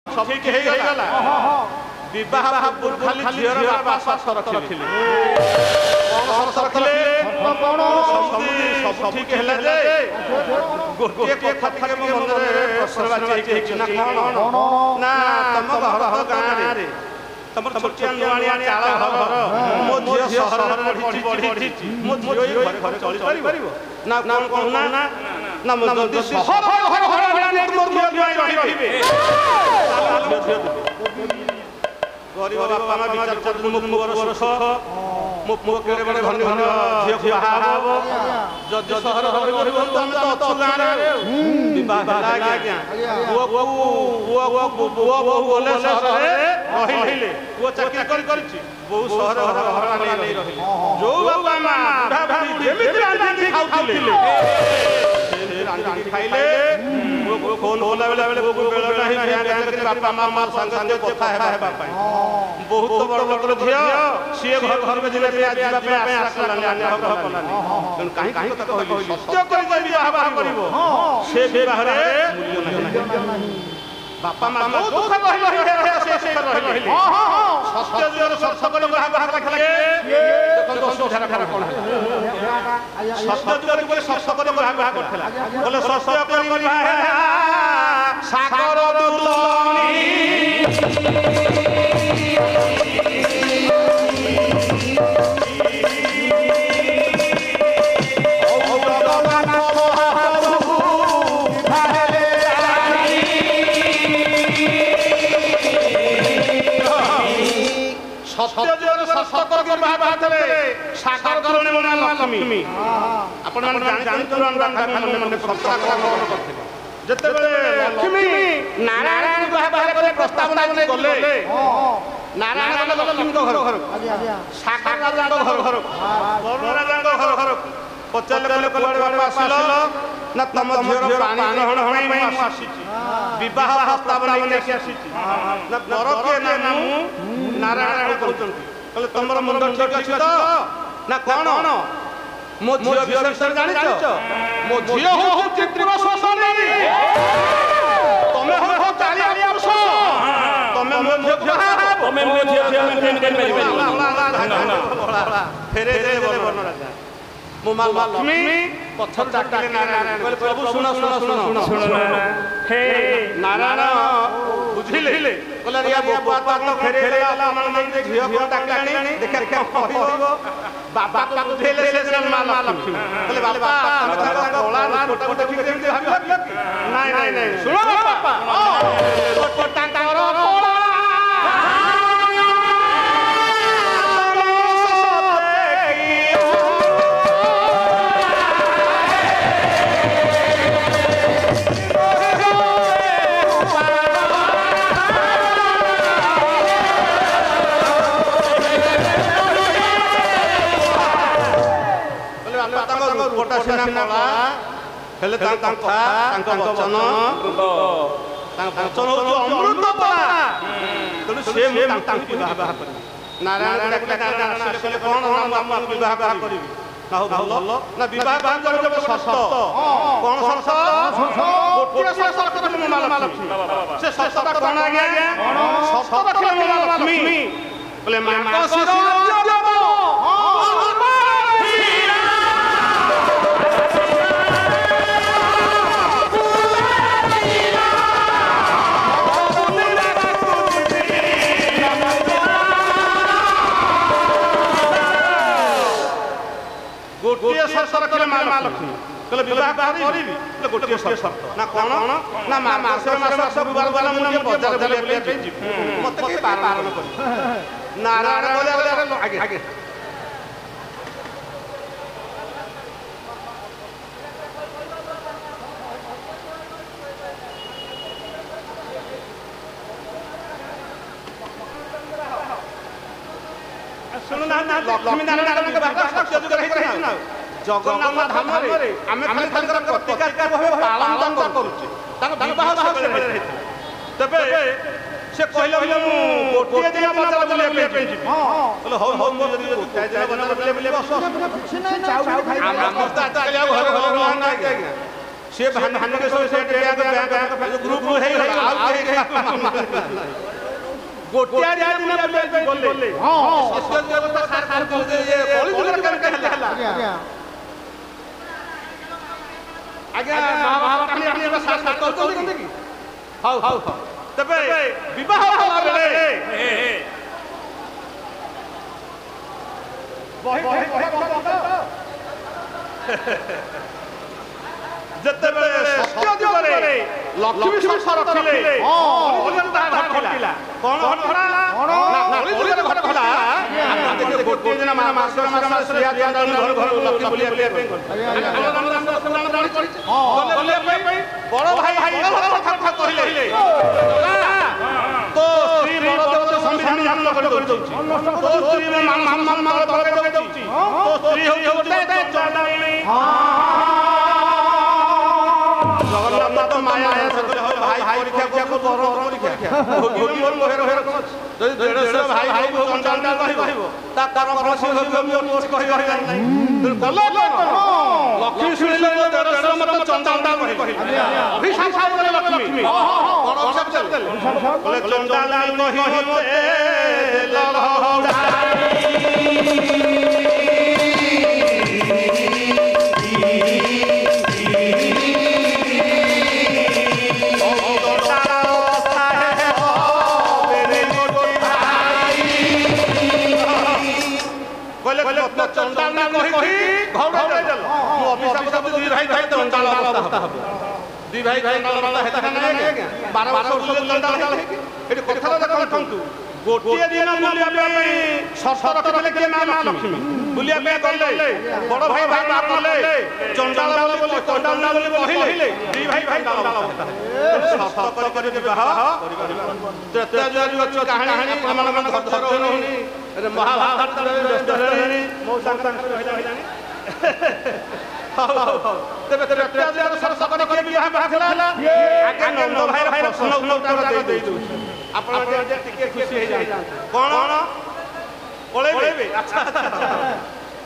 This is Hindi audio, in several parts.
सब ठीक हे गला विवाह पूर्व खाली झियर बापा शर्त रखिले कोन शर्त रखिले कोन सब ठीक हैला जे गोटे कथा के मन रे प्रश्नवाची कि ना कोन ना तम घर गां रे तमर छोटिया नुआनिया चाळ घर मो झियो शहर रे पढी मो झियो घर चली परिबो ना कोन ना ना मो जल्दी शहर घर मोर झियो रहिबे गरीब बापा मा विचार कर मुख वर्ष मुख केरे बड़े धन्य धन्य झियो बाहाब जद शहर घर गरीब हम तो अछु गां रे विवाह लागे वो बहु बोले शहर रे रहिले वो चाकरी करछि बहु शहर घर नहीं रहिले जो बाबा मा बुढ़ा बुढ़ी जेमिति रांधी खाउथिले रांधी खाइले वो फोन होला बेले वो बेल नाही बैंक के बापा मामा संग के कथा है बापा बहुत बड़ लोकर झियो से घर में जिले पे आजीबा पे आशा लाने घर बनाने कोन काहे कथा कहली सत्य कर विवाह करिवो से विवाह रे मूल्य नहीं बापा मामा दुख रहिले से रहिले हां सत्य जोर सत्य कर विवाह रखले देखो सुधार कर कोन सत्य जोर बोले सत्य कर विवाह करथला बोले सत्य कर विवाह सागर दुलनी सत्यजोर सत्य कर विवाह करथले सागर दुलनी मना लक्ष्मी आपण मन जानि तुरंत मन प्रस्ताव करथले जते बेले लक्ष्मी नारायण विवाह करे प्रस्ताव नाही गले नारायण लक्ष्मी को घर सागर राजा घर वरुण राजा घर पचाले कले बाबा आसिलो ना तम झियर पानी ग्रहण होई मैं आसीची विवाह प्रस्ताव नहीं आसीची ना बर के नाम नारायण कहउचंती कले तमर मुंड ठीक अछि तो ना कोन मो झियो विषय जानिछ मो झियो हो चित्रिवा सोसनी तमे हो 40 वर्ष तमे मो झियो तमे मो झियो मेंटेन करिबे फेरे दे बोल राजा मो माल लक्ष्मी पत्थर चाकले नारायण कहले प्रभु सुनो हे नारायण बुझिले कहले रिया बापा तो फेरे देला मन दे झियो को टाकलानी देखा कहबो बाबा को बुझिले से माल लक्ष्मी कहले बाबा तमे तो गोला छोटा ठीक जेमते भाबियो नहीं सुनो बापा छोटा तारो गोला सेना कला हेले वचन अमृत पला तनु से विवाह कर नारायण नारायण आसिले कोन हम विवाह करिबी ना हो भलो ना विवाह कर जब शर्त कोन शर्त गोटिया शर्त रखले माला लक्ष्मी से शर्त कोन आ गया शर्त रखले माला लक्ष्मी बोले मां सिर जब गोटिया शर्त रखले मां लक्ष्मी कहले विवाह करिबी कहले गोटिया शर्त ना कोन ना मास सब वाला मुझे बाजार ले जी मत के पालन कर नारायण बोले आगे सुन ना लक्ष्मी नारायण के बात सत्य जुग रही ना जगन्नाथ धाम रे आमे खाली प्रतिकार भाबे पालन करूची ताको विवाह करे तबे से कहले मु गोटिए दिन बाजार बुले पे जी बोले हो मो जदी गोटिए दिन बाजार बुले बस से चाउ खाइ हम तो आजकल घर घर ना से भान भान के से ग्रुप हे गोटिया दिन बोले हां सस्ते व्यवस्था सरकार को ये कॉलेज करके हला आगे महाभारत अपनी साथ करते कि हाउ तबे विवाह होला बेले जते बेले सत्य दिगरे लक्ष्मी संसार रखिले अनंता घटिला कोन घटला ना कलिजुगर घटला आपण देखिए गोटे दिन मास श्रेया चंदन घर घर लक्ष्मी बोलिया पे बोले बड़ भाई कथा कहिले तो श्री बड़देव संविधान हम कर दउची तो श्री मान बगे दउची तो श्री हो गोटे चंदनी जगन्नाथ माया सकल भाई परीक्षा को बड़ परीक्षा होगी बोल हेर हेर जदि देड़से भाई को चंडाल कहबो ता कारण प्रश्न हम कहि नहीं गलो लक्ष्मी सुनिले देड़से मत चंडाल कहबो अभिशाप करे लक्ष्मी कोन अभिशाप देले बोले चंडाल कहि होते चंडाल कहि घौड़े देल मु अभिशाप सब दी भाई चंडाल अवस्था हबो दी भाई चंडाल अवस्था हेता नै 12 वर्ष चंडाल हे एटी कथा देखंतु गोटिए दिन बुलिया पे सरसर रखले के नाम लक्ष्मी बुलिया पे गले बड़ भाई मारले चंडाल बोली चंडाल बोली कहिले दी भाई चंडाल अवस्था सरसर कर विवाह त्रेतायुग कहानी मन घर होनी अरे महाभारत मो संतान कहलानी तबे त्रेतायुग सरसर कर विवाह भागला आगे नंद भाई प्रश्न उत्तर दे दउ आपण जे टिके खुशी हे जाय कोन पळेबे अच्छा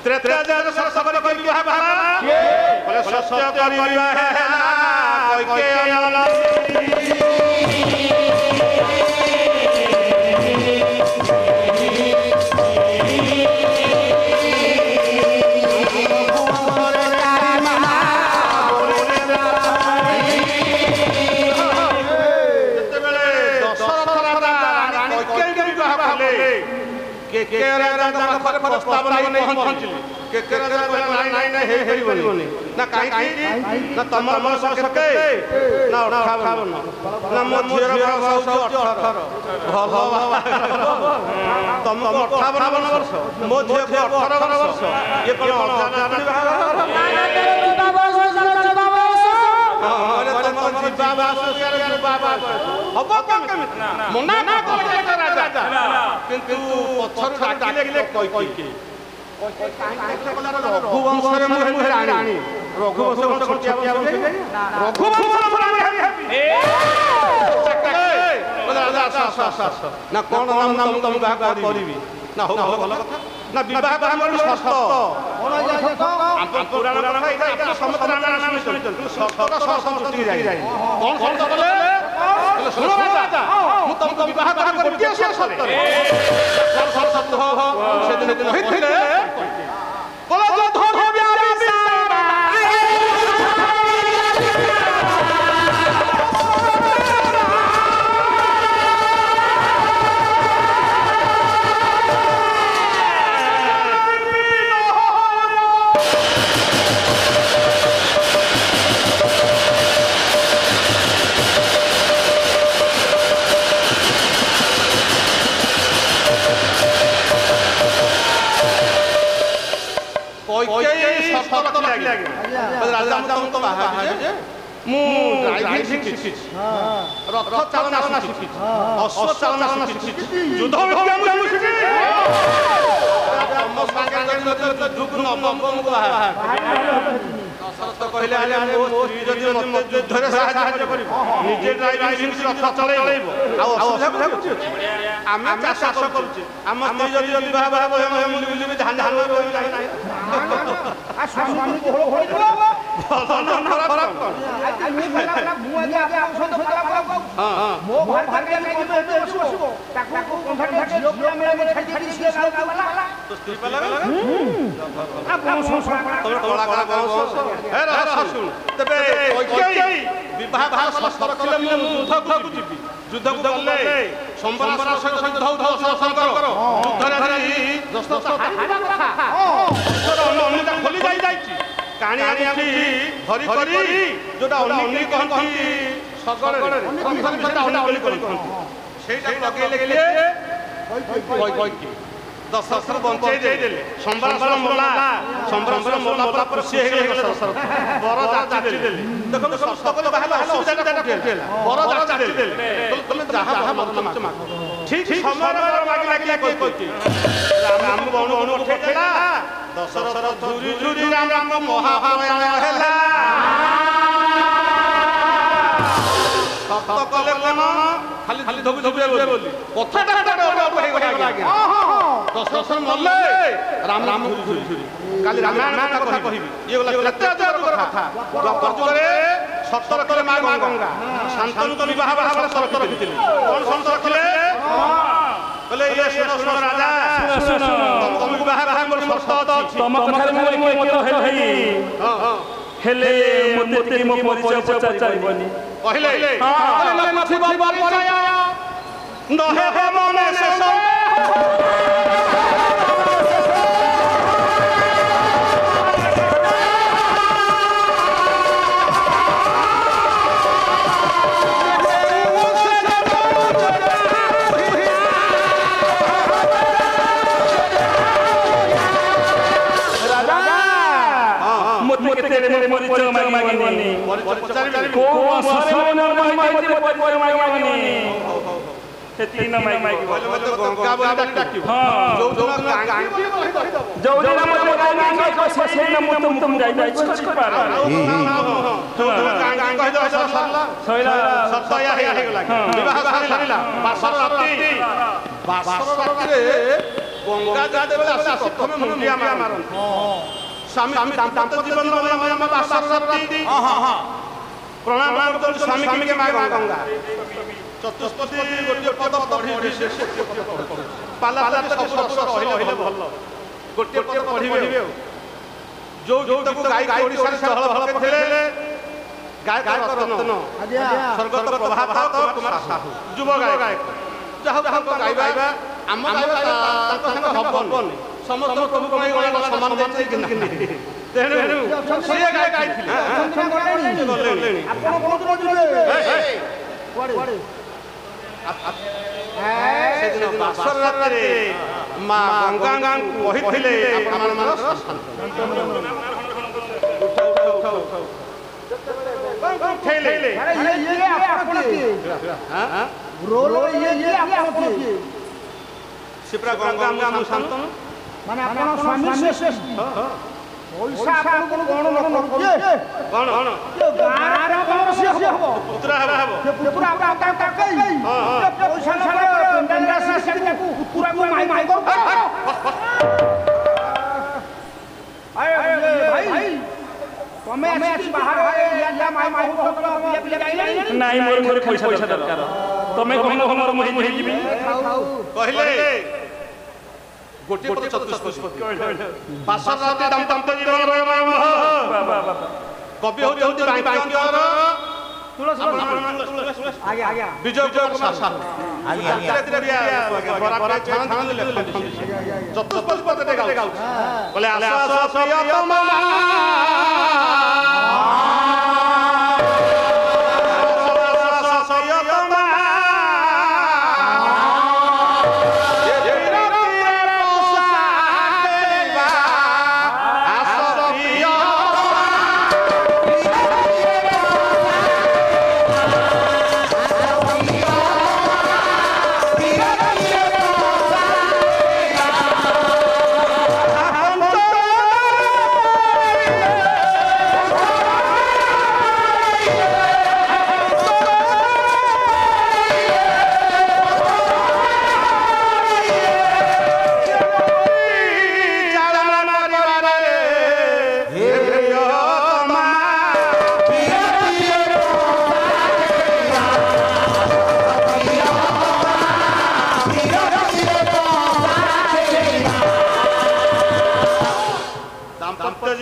त्रेतायुग सरसर कर विवाह भागला बोले सत्य करी विवाह हैला कइके आनला के राजा पर प्रस्ताव नहीं पहुंचली के राजा कहला नहीं हे हेरिबनी ना काई ना तमर मन सके ना 58 ना मो झियर बयस 18 भल तुमको 58 वर्ष मो झियर 18 वर्ष ये कोन अजान बाबा मना ना राजा किंतु पत्थर डाकिले कई रघुवंश रानी रघुवंश छोटिया रघुवंश रानी ना कौन नाम तुम विवाह करी ना हो भल कथा ना विवाह कर सस्त पुराण समस्त नाम सुनिछन सस्त संतुष्टि जाय कौन सस्त बोले सुनो राजा मु तुमको विवाह कर के सस्त सस्त हो से दिन कहिथिले बोला जो धर हो प्यारी राजा तो बाहर मु ड्राइविंग शिखि रथ चालना शिखि अश्व चालना शिखि युद्ध विज्ञान शिखि हम संगे दुख न बम बाहर दशरथ कहले आले मो स्त्री जदि मते युद्धरे साहाय्य करिब निजे ड्राइविंग शिखि रथ चलेइबो आ असुविधा कुछ आमे चाष करूचे हम स्त्री जदि विवाह हम मिलि धान धान आ स्वामी को होई युद्ध को गले संबरासुर सहित युद्ध शंकर युद्ध खोली जाई काणी आनी धरी करी जोटा अग्नि कहंती सगरे दशरथ बंचाई देले संबरासुर मोला पर खुशी हे गेले दशरथ बर जाति देले देखो सस्तक बाहला असुविधा केला बर जाति देले तुम जहां मतलब माग ठीक समय बर मागी लागी कोई राम बण उठे देला दशरथ झुरी झुरी राम महाप्रयाण हैला सत कले कोन खाली खाली धोबी धोबी बोली कथाटा हो गला दशरथ मल्ले राम राम झुरी झुरी काली रामायण कथा कहिबी ये गला कथा द्वापर जुगरे 17 करे मां गंगा शांतनु तो विवाह बाहा 17 रखिथिले कोन 17 रखिले बोले ये सुनो राजा सुनो तुमको बाहा बाहा मोर शर्त अछि तम कथारे मोर मत हेई हां हेले मते मो परिचय पचारिबनी कहले हां नथि परिचय नहे हे मने शेष परिचय मांगनी को असरे मन परिचय मांगनी सेती न मांगी का बोली डाकी हां जो दिन हम गांगी को से न तुम जाई कुछ पार तो गांगी कह दो सरला सत्या हे गेला विवाह सरिला बासर राती रे गंगा जा देबे आसी प्रथम मुंडिया मारन स्वामी दाम्पत्य जीवन में बासर राती हां प्रणाम कर स्वामी के मां गंगा चतुष्पदी गोटे पद पढ़ी शेष पाला सब रहिले भल गोटे पद पढ़िबे जो गीत को गाय ओडिसा से हल हल पठेले गायक रत्न स्वर्गत प्रभात कुमार साहू युव गायक जहाँ गाइबा आम गाइबा हबन समस्त प्रभु को गणना समान देते कि तेनु से गाइथिले आपण कोन जिले कोड़े से दिन बासर रात रे मां गंगा कहिथिले आपण मन उठेले अरे ये आपण के हां रोलो ये आपण के सिपरा गंगा शांतनु माने आपण स्वामी शेष पैसा आपण कोन गण न करके गण गार गण से हो पुत्रा हबो से पुत्रा आपका काकई हां पैसा न पेंडा से को पुत्रा को माई कर आए भाई तमे अछि बाहर या माई को बिया जाई नहीं मोर पैसा दरकार तमे कहनो हमर मोहि जीबी कहले गोटे पद चतुष्पदी बासर राती दाम्पत्य जीवन कवि होती बांकियर आगे विजय कुमार साहू चतुष्पदी पद बोले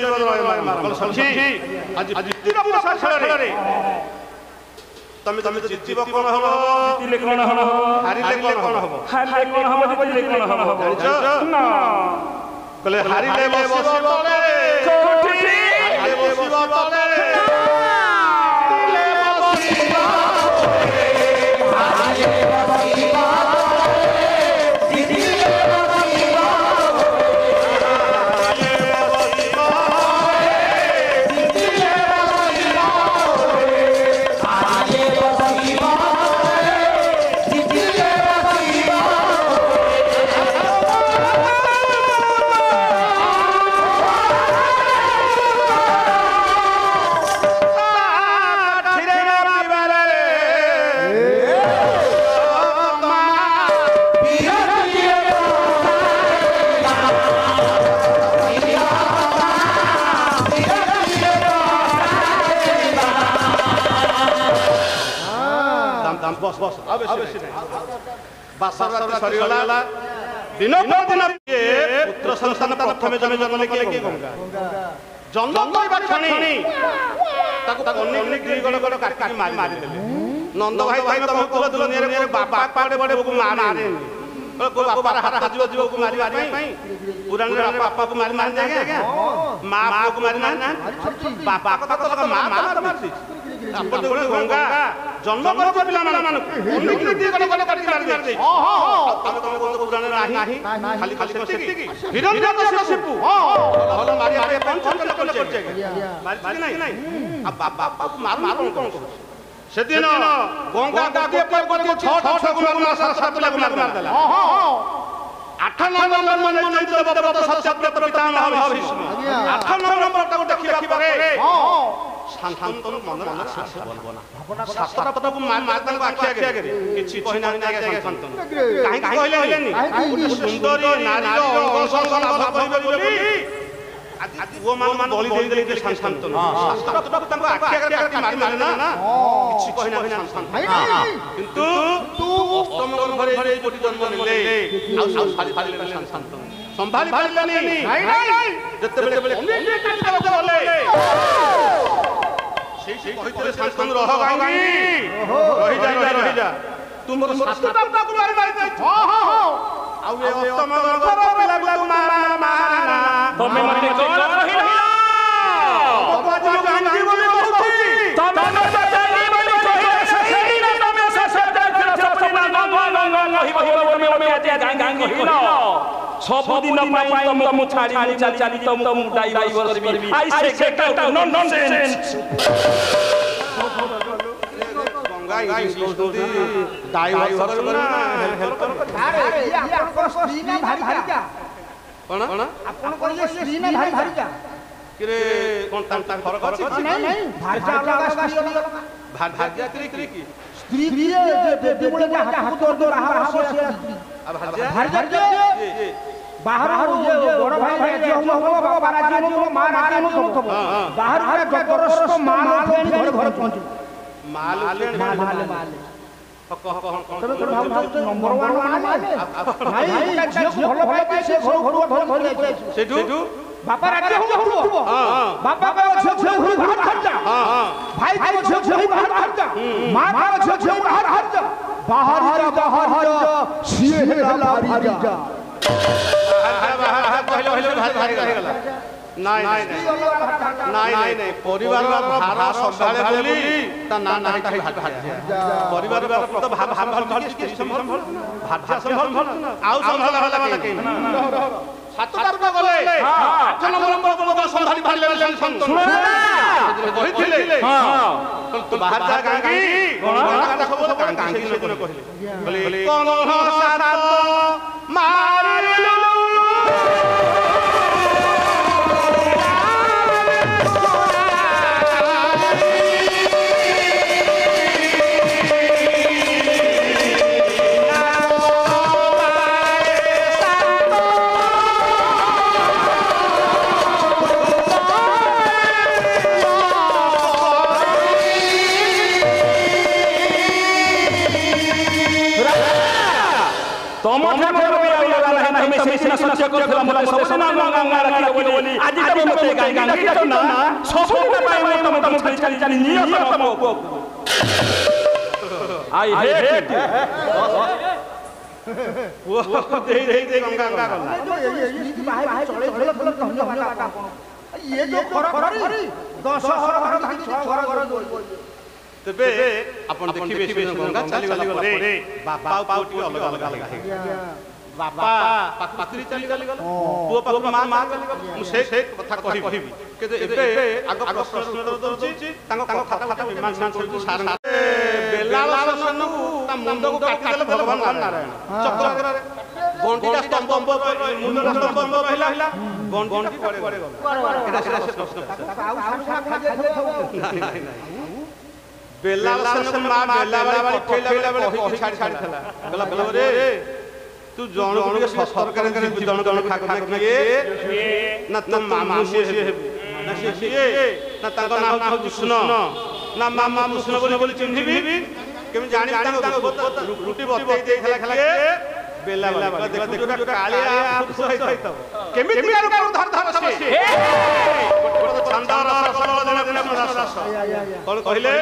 जीवन रहे सखी आज जितिबा पोषा खेଳରେ तमे जितिबा कोन हबो जितिले कोन हबो हारिले कोन हबो जितिले कोन हबो जानिछ ना कले हारिले बसिबो तले कोठी हारिले बसिबो तले बस अवश्य बासरा सरीगला दिन दिन पुत्र संतान प्रथमे जन्म लेके गंगा जन्म करबा क्षणी ताको अनेक दी गड़ काटी मारी देले नंद भाई तम को दुनिया रे बापा पाडे बडे को मारे को बापा हाथ जीव को मारी मारी पुराण रे बापा को मारी मारी देगा मां को मारी ना बापा को तो मां आपण देखो गंगा जन्म करबा पिला मानक अनेक दी गड़ काटी मारी दे तमे को पुराण नाही खाली खाली की हिरण्यकशिपु भलो मारी आरे पंचचंद्र करछे मारी नहीं अब बापा को मार कोन सेदिन गंगा गागे पर को 6 गुना 7 गुना मार देला 8 नंबर माने चैत्र व्रत सत्यव्रत पितामह भीष्म 8 नंबर को देखि पारे शांतन मन आशा बोलबना शास्त्र पद को मार को आखि आगे किछि कहिना आगे शांतन काहे कहलेनी सुंदरी नारी अंग संग भाव बोली आज वो मान बलि दे दे शांतन शास्त्र पद को आखि आगे काटी मारी ना किछि कहिना शांतन किंतु तू अष्टम घरे कोटी जन्म ले आ साली शांतन संभाली पारलानी नहीं जते बेले अनेक काटी बोले से कहितले शांतन रह गाई रही जा तुमर शास्त्रता को मारी दे आ वे अष्टम घर लागला मारना तमे मने कोन रहिला बाबा गांधी बोले कहती तमे न जानी बोले कहि सेही न तमे ससद सपना गंग कहि बोले आते गांग हिलो सबदिन पाई तम छाड़ी चली तम डाइवर करबी आई से केटा नॉनसेंस गंगा इंग्लिश दी डाइवर करना हेल्पर अरे ये आपन स्त्री ना भारी क्या कोन आपन को ये स्त्री ना भारी क्या किरे कोन ता फरक अछि नहीं भारी अलग स्त्री भाग्य की स्त्री दे बोले हाथ दो रहा से अब भाग्य बाहर ये बड़ भाई जो हम बाराजी नो मार आके नो सब बाहर का जबरदस्त माल घर घर पहुंच माल नंबर 1 माल भाई जो भलो भाई से घर घर सेठू बापा राज्य हो बापा का झो बाहर हट जा भाई का झो बाहर हट जा मां का झो बाहर हट जा बाहर सिए हेला भारी जा भारी गला नहीं परिवार भार संभाले बोली ता ना परिवार तो भार संभाल भाषा संभाल आउ संभाल होला के सात बार गले 8 नंबर को संभाली भारी संतन कहिथिले हां तो बाहर जा गांगी कोन का खबर गांगी ने कहले कोन सात मारिलु तम ठाकुर भी आउला नहीं तमे सिना सत्य करथला मते सबने नाम गंगा रखियो बोली आज तमे मते गंगा रखियो ना सबने पाए मते तम छल छल नियो तम आई हेट वो दे गंगा गला भाई भाई चले चले चले कहलो का कोन ये जो खरी 10 घर भाई 6 घर तबे अपन देखिबे से गंगा चली गला परे बापा पाउटी अलग अलग लागे बापा पात्री चली गला पुओ पापा मां चली गला से कथा कहिबी के एबे आग प्रश्न दउची तांको खाता मीमांसा करछु सार बेलाल शासन ता मुंड को काटी देले भगवान नारायण चक्र गंटीटा स्तंभ मुंडटा स्तंभ रहला गंटी पड़े गला एटा प्रश्न नहीं बेलाल शासन मां बेलावाली ठेला बेले कहि छाड़ी छाड़ीला गला रे तू जण के सस्तर करे जण खा किए ना तुम मामू से ना से ना ताको नाम कृष्ण ना मामा कृष्ण बोली चिन्हिबी केम जानि रुटी बतई देथला खाली बेला देखो जोटा कालिया खुश होइतो केमि बियार का धर धर से छंदा रस देना देना रस कोन कहिले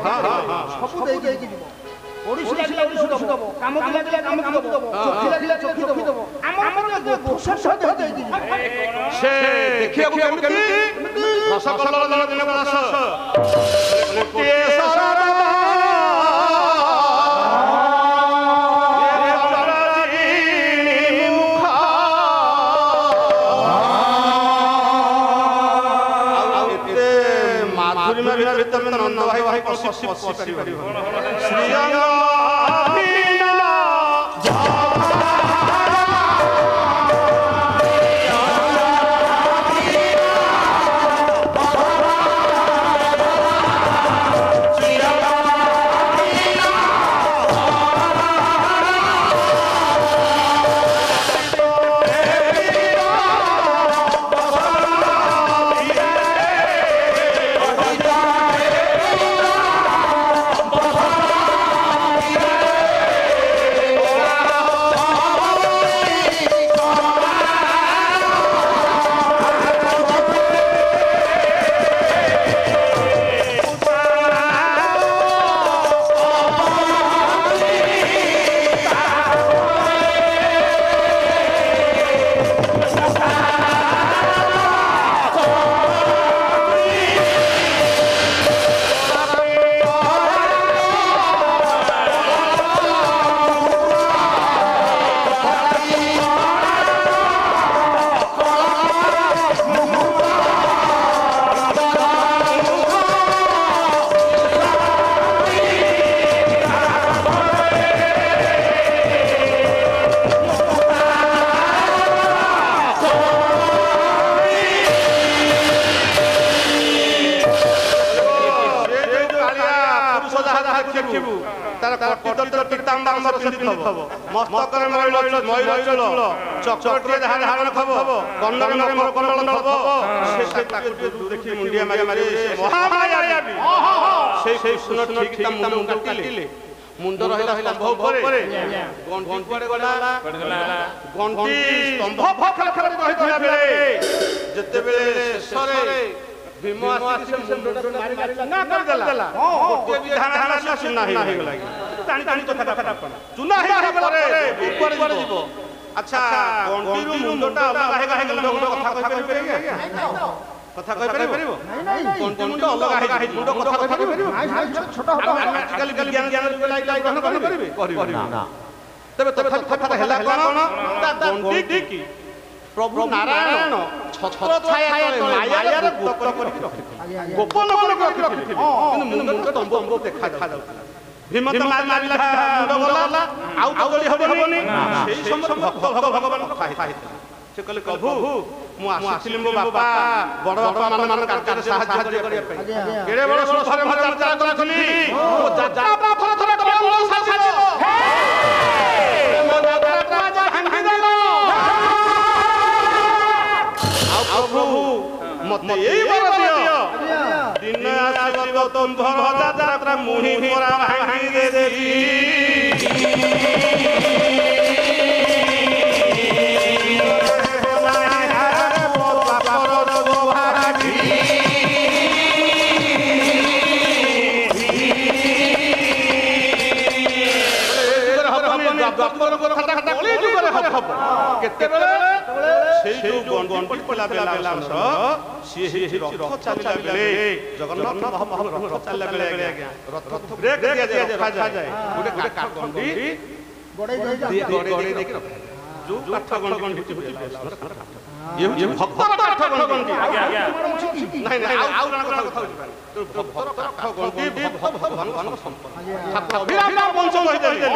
हां सब देई के जीवो ओडिसी लागले दबो काम लागले काम दबो चोखी लागले चोखी दबो हमर मते घोषण सहित देई जीवो से देखियो केमि रस कलर देना देना रस के सारा नंद भाई भाई पसी परिवार श्री तार कटितल टिकतांबा हमर पिंदिथबो मस्तकर मयूर चलो चक्करटे धारण खबो गन्नर मोर कमल थबो से ताकु देखि मुंडिया मारी महामाया से सुन ठीक ता मुंड काटिले मुंड रहला स्तंभ ऊपर गंटी पड़े गला गंटी स्तंभ फखल खबर रहितला बेले जते बेले शेषरे भीम आसी से मुंड मारी ना कर देला गोटे विधान हाना सुना ही गला तानी तानी कथा कथा चुना हे परे ऊपर जीवो अच्छा गंटी रु मुंडटा अलग हे गला मुंड कथा कहि परिबे कथा कहि परिबो नहीं गंटी मुंड अलग हे मुंड कथा कहि परिबो छोटा आजकल ज्ञान ज्ञान लाइक ग्रहण परिबे ना तबे कथा हैला कोन ता गंटी की प्रभु नारायण छत्र छाया माया रे गुप्त करि रखि गोपन करि रखि किंतु मुंड तंब तंब देखा जाउतला भीम त मारिला मुंड गला आउ तो गली हबनी सेही समय भक्त भगवान कथा से कहले प्रभु मु आसीथिली मो बापा बड़ बापा मान कार्य सहायता करिया पई केरे बड़ सुखरे भर यात्रा करथली ओ यात्रा थर थर कमल साजिलो हे मो यात्रा जा हंगी देलो आ प्रभु मते एई बर दियो दिन आसीब तुम भर यात्रा मुही मोरा भांगी दे देई ଦ୍ୱାପର କଥାଟା କଳି ଯୁଗରେ ହବ କେତେବେଳେ ସେଇ ଯୋଉ ଗଣ୍ଡି ପଡିଲା ବେଲାଂଶ ସିଏ ହେଇଛି ରଥ ଚାଲିଲା ବେଳେ ଜଗନ୍ନାଥ ମହାପ୍ରଭୁ ରଥ ଚାଲିଲା ବେଳେ ଆଜ୍ଞା ରଥ ବ୍ରେକ୍ ଦିଆଯାଏ ରଖାଯାଏ ଗୋଟେ କାଠ ଗଣ୍ଡି ଗଡେଇ ଦେଇକି ରଖାଯାଏ ଯୋଉ କାଠ ଗଣ୍ଡି ଇଏ ଭକ୍ତର କାଠ ଗଣ୍ଡି ଆଜ୍ଞା ଆଜ୍ଞା ନାଇଁ ଆଉ ଜଣ କଥା ବୁଝିପାରିଲେ ଭକ୍ତର କାଠ ଗଣ୍ଡି ଭଗବାନଙ୍କ ସମ୍ପର୍କ ଅଭିରାମ ବଂଶ କହିଦେଲେ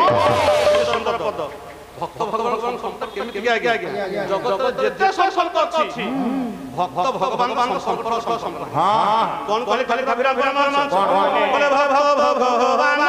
ସୁନ୍ଦର ପଦ ଭକ୍ତ ଭଗବାନଙ୍କ ସମ୍ପର୍କ କେମିତି ଆଜ୍ଞା ଜଗତ ଯେତେ ସମ୍ପର୍କ ଅଛି ଭକ୍ତ ଭଗବାନଙ୍କ ସମ୍ପର୍କ କଣ କହିଲେ ଖାଲି ଅଭିରାମ ବୋଲେ ଭଗବାନ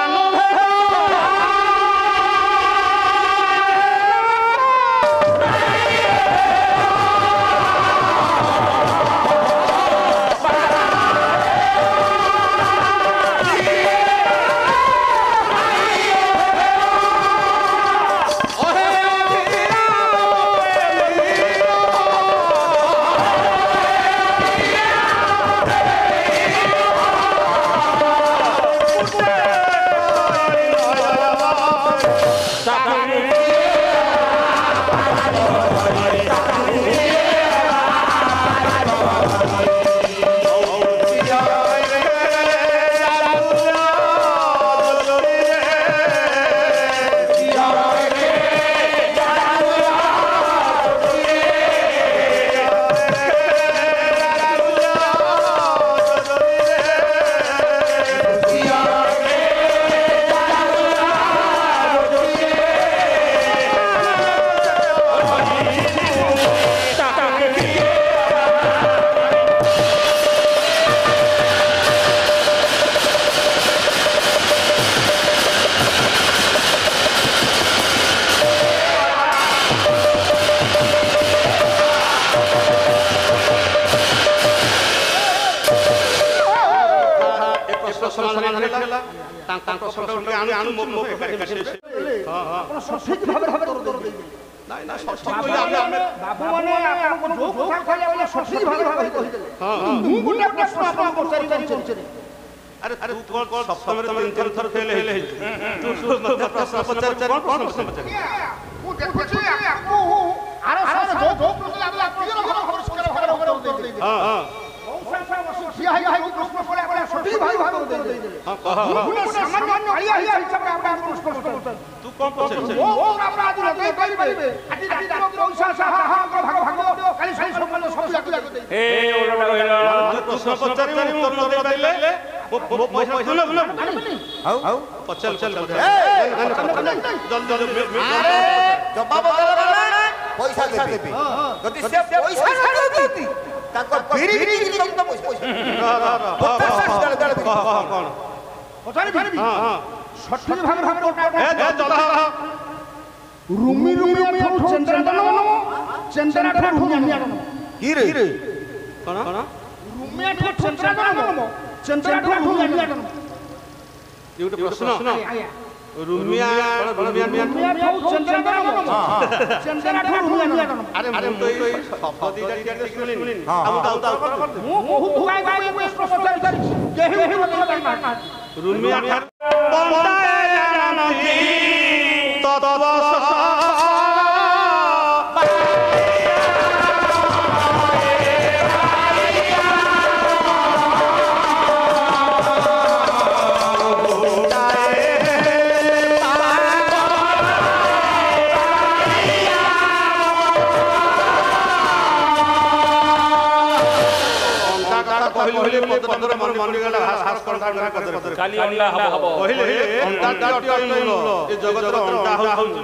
କାଲି ଅଣ୍ଡା ହବ କହିଲେ ଅଣ୍ଡା ଟାଟି ଅମୂଳ ଏ ଜଗତର ଅଣ୍ଡା ହଉଛି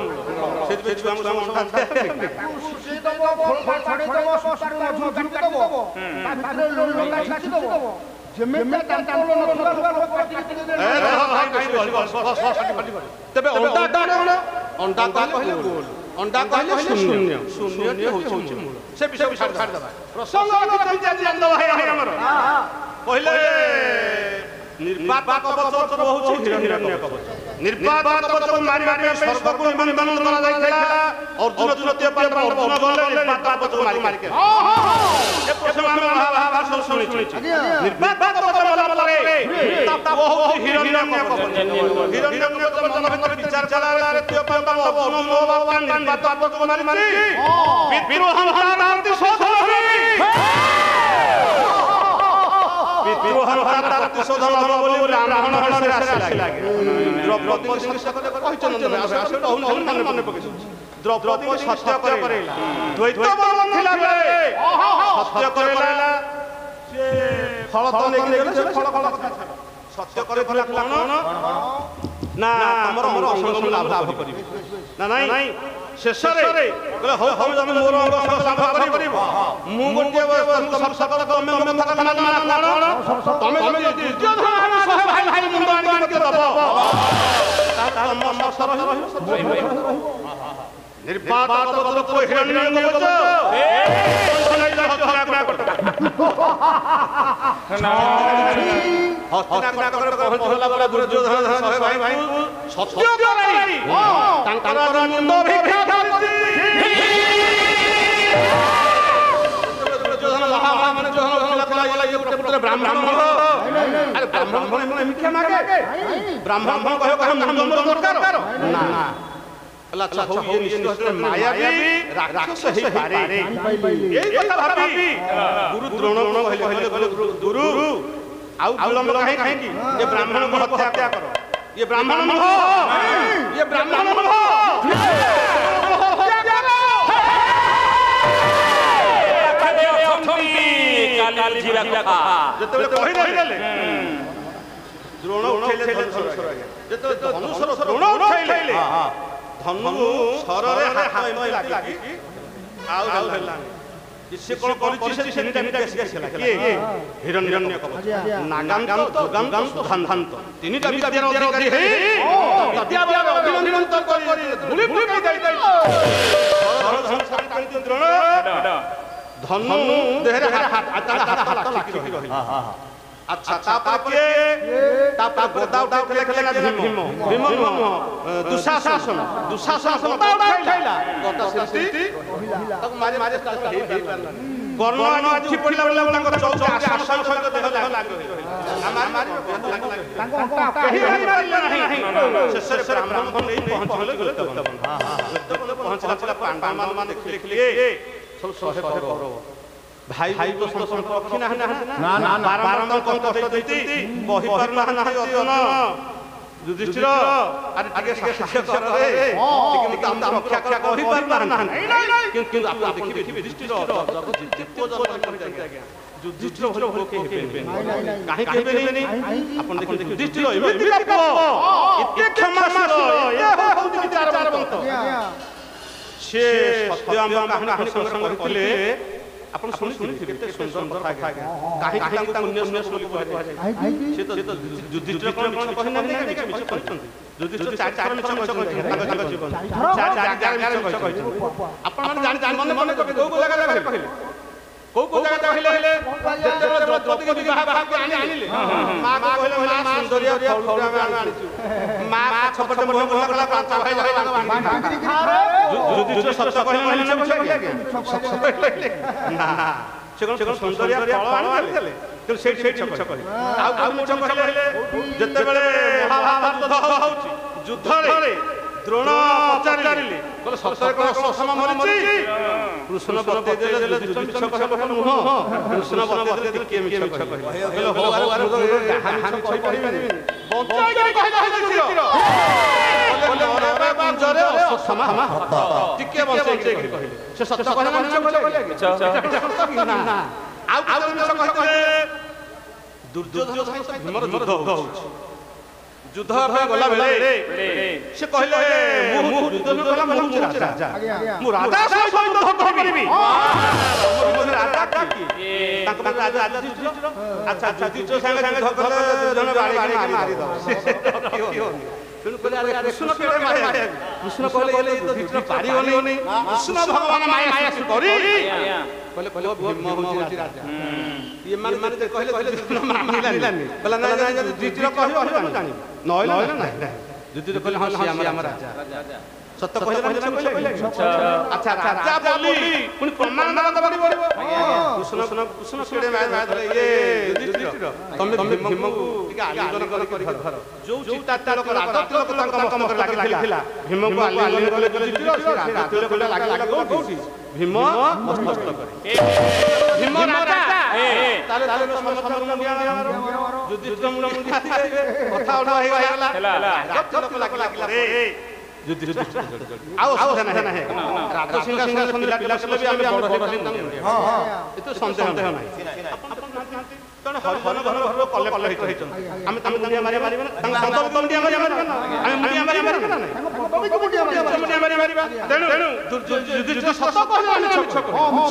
ସେଥିପାଇଁ ଛୁଆଙ୍କୁ ସବୁ ଅଣ୍ଡା ତେବେ ଅଣ୍ଡା କହିଲେ ଗୋଲ ଅଣ୍ଡା କହିଲେ ଶୂନ୍ୟ ଶୂନ୍ୟ ହଉଛି ମୂଳ ସେ ବିଷୟ ଛାଡ଼ିଦେବା ପ୍ରସଙ୍ଗ ଆମର କହିଲେ ନିର୍ବାପାକ କବଚ ହଉଛି ହିରଣ୍ୟ କବଚ ନିର୍ବାପାକ କବଚକୁ ମାରିବା ପାଇଁ ସ୍ୱର୍ଗକୁ ନିମନ୍ତ୍ରଣ କରାଯାଇଥିଲା ଅର୍ଜୁନ ତୃତୀୟ ପାଣ୍ଡବ ଅର୍ଜୁନ ଗଲେ ନିର୍ବାପାକ କବଚକୁ ମାରିକେ ଏ ପ୍ରସଙ୍ଗ ଆମେ ମହାଭାରତ ଶୁଣିଛୁ ନିର୍ବାପାକ କବଚ ଗଲା ପରେ ତା ପୁଅ ହଉଛି ହିରଣ୍ୟ କବଚ ହିରଣ୍ୟ କବଚ ମନ ଭିତରେ ବିଚାର ଚାଲାରେ ତୃତୀୟ ପାଣ୍ଡବ ଅର୍ଜୁନ ମୋ ବାବା ନିର୍ବାତ ଆପକୁ ମାରିଛି ପିତୃ ହନ୍ତାନ୍ତି ଶୋଧନ ପିତୃ ହନ୍ତାନ୍ତି ଶୋଧନ ବୋଲି ବ୍ରାହ୍ମଣ ହଣରେ ଆସିଲା ଦ୍ରୌପଦୀ କହିଛନ୍ତି ମନେ ପକେଇଛୁ ଦ୍ରୌପଦୀ ସତ୍ୟ କରେଇଲା ଦ୍ୱୈତ ବଳ ଥିଲା ବେଳେ ସତ୍ୟ କରେଇଲା ସେ ଫଳ ତ ନେଇକି ଗଲେ ଫଳ ସତ୍ୟ କରେଇଥିଲା କଣ ନା ତମର ମୋର ଅସଙ୍ଗ ଲାଭ କରିବି ନା ନାଇଁ ଶେଷରେ କହିଲେ ହଉ ହଉ ତମେ ମୋର ଅଙ୍ଗ ଲାଭ କରିବ ମୁଁ ଗୋଟିଏ ସକଳ ତମେ ତମେ ଯଦି ଦୁର୍ଯ୍ୟୋଧନ ଶହେ ଭାଇ ଭାଇ ମୁଣ୍ଡ ଆଣିକି ଦବ ତମ ସର ନିର୍ବାତ ତତ୍ତ୍ୱ ହିରଣ୍ୟଙ୍କ କହୁଛ ହସ୍ତିନାପୁର ପହଞ୍ଚିଗଲା ପରେ ଦୁର୍ଯ୍ୟୋଧନ ଶହେ ଭାଇ ଭାଇ ସତ୍ୟ କରାଇ ତାଙ୍କର ମୁଣ୍ଡ ଭିକ୍ଷା କରିଛି ଦୁର୍ଯ୍ୟୋଧନ ମହାମାନେ ଗୋଟେ ବ୍ରାହ୍ମଣ ଆରେ ବ୍ରାହ୍ମଣ ଭିକ୍ଷା ମାଗେ ବ୍ରାହ୍ମଣ କହିବ ମୁଣ୍ଡ ଦରକାର ନା আচ্ছা হো ये নিশ্চিত মায়াবী রাক্ষস হেই পারে এই কথা ভাবি গুরু দ্রোণ কহিলে গুরু আউ বিলম্ব কাহিকি যে ব্রাহ্মণ को हत्या करो ये ब्राह्मण नह ये ब्राह्मण नह हत्या करो আখাদে অছন্তি কালির জিরা কথা যেতবে কহিলে দ্রোণ উঠাইলে ধনুষর আগে যেতবে ধনুষর দ্রোণ উঠাইলে ধনু সରରେ ହାତ ଏମିତି ଲାଗିକି ଆଉ ହେଲାନି ସେ କ'ଣ କରିଛି ସେ ତିନିଟା ବିଦ୍ୟା କିଏ ହିରଣ୍ୟ କବଚ ନାଗାନ୍ତ ଦୁର୍ଗାନ୍ତ ଧାନ୍ଧାନ୍ତ ତିନିଟା ବିଦ୍ୟାର ଅଧିକାରୀ ହେଇ ବିଦ୍ୟାବଳରେ ଅଭିନନ୍ଦନ କରି ଧୂଳି ପକାଇ ଦେଇଛି ଧନୁ ଦେହରେ ହାତ ଲାଗିକି ରହିଲା अच्छा तापर गोदा उठाइले खेला भीम दुशासन गोदा उठाइला गोदा सेती तक मारे कर्ण उठी पड़ला तांको चौक आसन सहित देह लाग मारी कहीं मारिले नहीं शेष ब्राह्मण नहीं पहुंचले पहुंचला पांडव मान देखले सब सहे करो भाई भाई तो संपर्क रखी ना ना बारंबार कौन कष्ट देती कहि पार ना अर्जुन युधिष्ठिर अरे आगे साक्ष्य कर रे लेकिन हम रक्षा कर कहि पार ना किंतु आप देखिबे युधिष्ठिर जगत जिते जन्म कर युधिष्ठिर भलो भलो के हेबे काहे केबे नहीं अपन देखि युधिष्ठिर एमिति लाभ इते क्षमाशील ये होउति विचारवंत से सत्य हम कहानी संग कहले आपण सुनिथिबे केते सुंदर कथा काहे तांको पुण्य बोली कहै से तो युधिष्ठिर कोन मिछ कहना नहीं कि मिछ कहछन युधिष्ठिर चार मिछ कहछन तांको जीवन चार मिछ कहछन आपण जानि मन मन को को जगह कहले को जगह कहले जते द्रौपदी के विवाह के आनिले मां को कहले मां सुंदरिया फौड़ा में आनिछु मां छपटे मन बोला पांच भाई युधिष्ठिर सत्य कहले मिछ कहले ना से कोन सुंदरिया फल आनिले तो से मिछ कहले आ मिछ कहले जते बेले महाभारत होउची युद्ध रे द्रोण पचारिले बोले सत्य कोन ससम मरिछि कृष्ण बते देले युधिष्ठिर कहले मुह कृष्ण बते देले के मिछ कहले कहले हो अरे कहानी कहि परिबेनी बंचाई के कहले युधिष्ठिर बोले मोरे बांजरे ससम टिके बंचाई के कहले से सत्य कहले मिछ कहले ना आ मिछ कहले दुर्योधन सहित भीमर युद्ध होउछि युद्ध पे गला बेले से कहले मु दुर्योधन गला मु राजा मु राजा सहित युद्ध करबी मु राजा की ताको राजा युधिष्ठिर अच्छा युधिष्ठिर संग युद्ध करले जन बाड़ी मारी दो सुन कहले अरे कृष्ण केड़े मारे कृष्ण कहले ये युधिष्ठिर पारी होनी कृष्ण भगवान माया से करी कहले भीम होची राजा ये मान कहले मानिलानी बोला ना युधिष्ठिर कहबो हम जानि नहले नहीं युधिष्ठिर कहले हां हम राजा ସତ କହିଲେ ଆଚ୍ଛା ରାଜା ବୋଲି ପୁଣି ପ୍ରମାଣ ଦେବାକୁ ପଡ଼ିବ କୃଷ୍ଣ କେଡ଼େ ମାୟା ଇଏ ଯୁଧିଷ୍ଠିର ତମେ ଭୀମକୁ ଟିକେ ଆଲିଙ୍ଗନ କରି ଧର ଯୋଉ ଚିତା ତିଳକ ରାଜ ତିଳକ ତାଙ୍କ ମସ୍ତକରେ ଲାଗିଥିଲା ଭୀମକୁ ଆଲିଙ୍ଗନ କଲେ ଯୁଧିଷ୍ଠିର ସେ ରାଜ ତିଳକଟା ଲାଗିଲା କୋଉଠି ଭୀମ ମସ୍ତକରେ ଭୀମ ରାଜା ତାହେଲେ ସମସ୍ତ ମୁଣ୍ଡିଆ ଯୁଧିଷ୍ଠିର ମୁଣ୍ଡିଆ କଥା ଉଠା ହେଇଗଲା ରାଜ ତିଳକ ଲାଗିଲା ରେ ଆଉ ଅସୁବିଧା ନାହିଁ ରାଜ ସିଂହାସନରେ ପିଲା ବସିଲେ ବି ଆମେ ବଡ଼ ହେଲେ ଏତେ ସନ୍ଦେହ ନାହିଁ ତେଣୁ ହରିଜନ ଘର କଲେ ହେଇଛନ୍ତି ଆମେ ତାଙ୍କୁ ମୁଣ୍ଡିଆ ମାରିବା ତାଙ୍କ ମୁଣ୍ଡିଆ ମାରିବା ଆମେ ମୁଣ୍ଡିଆ ମାରିବା ନା ନାହିଁ ମାରିବା ତେଣୁ ଯୁଧିଷ୍ଠିର ସତ କହିଲେ ଆମେ ମିଛ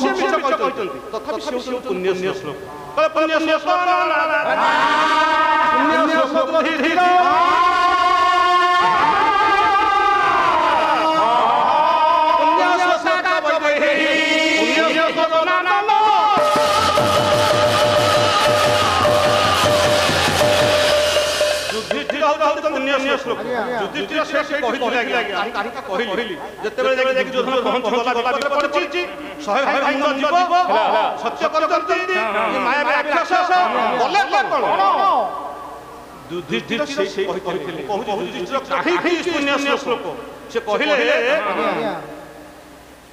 ସେ ମିଛ କହିଛନ୍ତି ତଥାପି ସେ ପୁଣ୍ୟ ଶ୍ଲୋକ ପୁଣ୍ୟ ଶ୍ଲୋକ ଧୀର ଯୁଧିଷ୍ଠିର ସେ କହିଲି ଯେତେବେଳେ ଯାଇକି ଯୋଧନ ପହଞ୍ଚିଗଲା ବିପଦ ପଡ଼ିଛି 100 ଭାଇ ମୁଣ୍ଡ ଯିବ ସତ୍ୟ କରିଛନ୍ତି ମାୟା ରାକ୍ଷସ ଗଲେ କ'ଣ ଯୁଧିଷ୍ଠିର ସେ କହିଥିଲେ ଯୁଧିଷ୍ଠିର କାହିଁକି ପୁଣ୍ୟ ଶ୍ଲୋକ ସେ କହିଲେ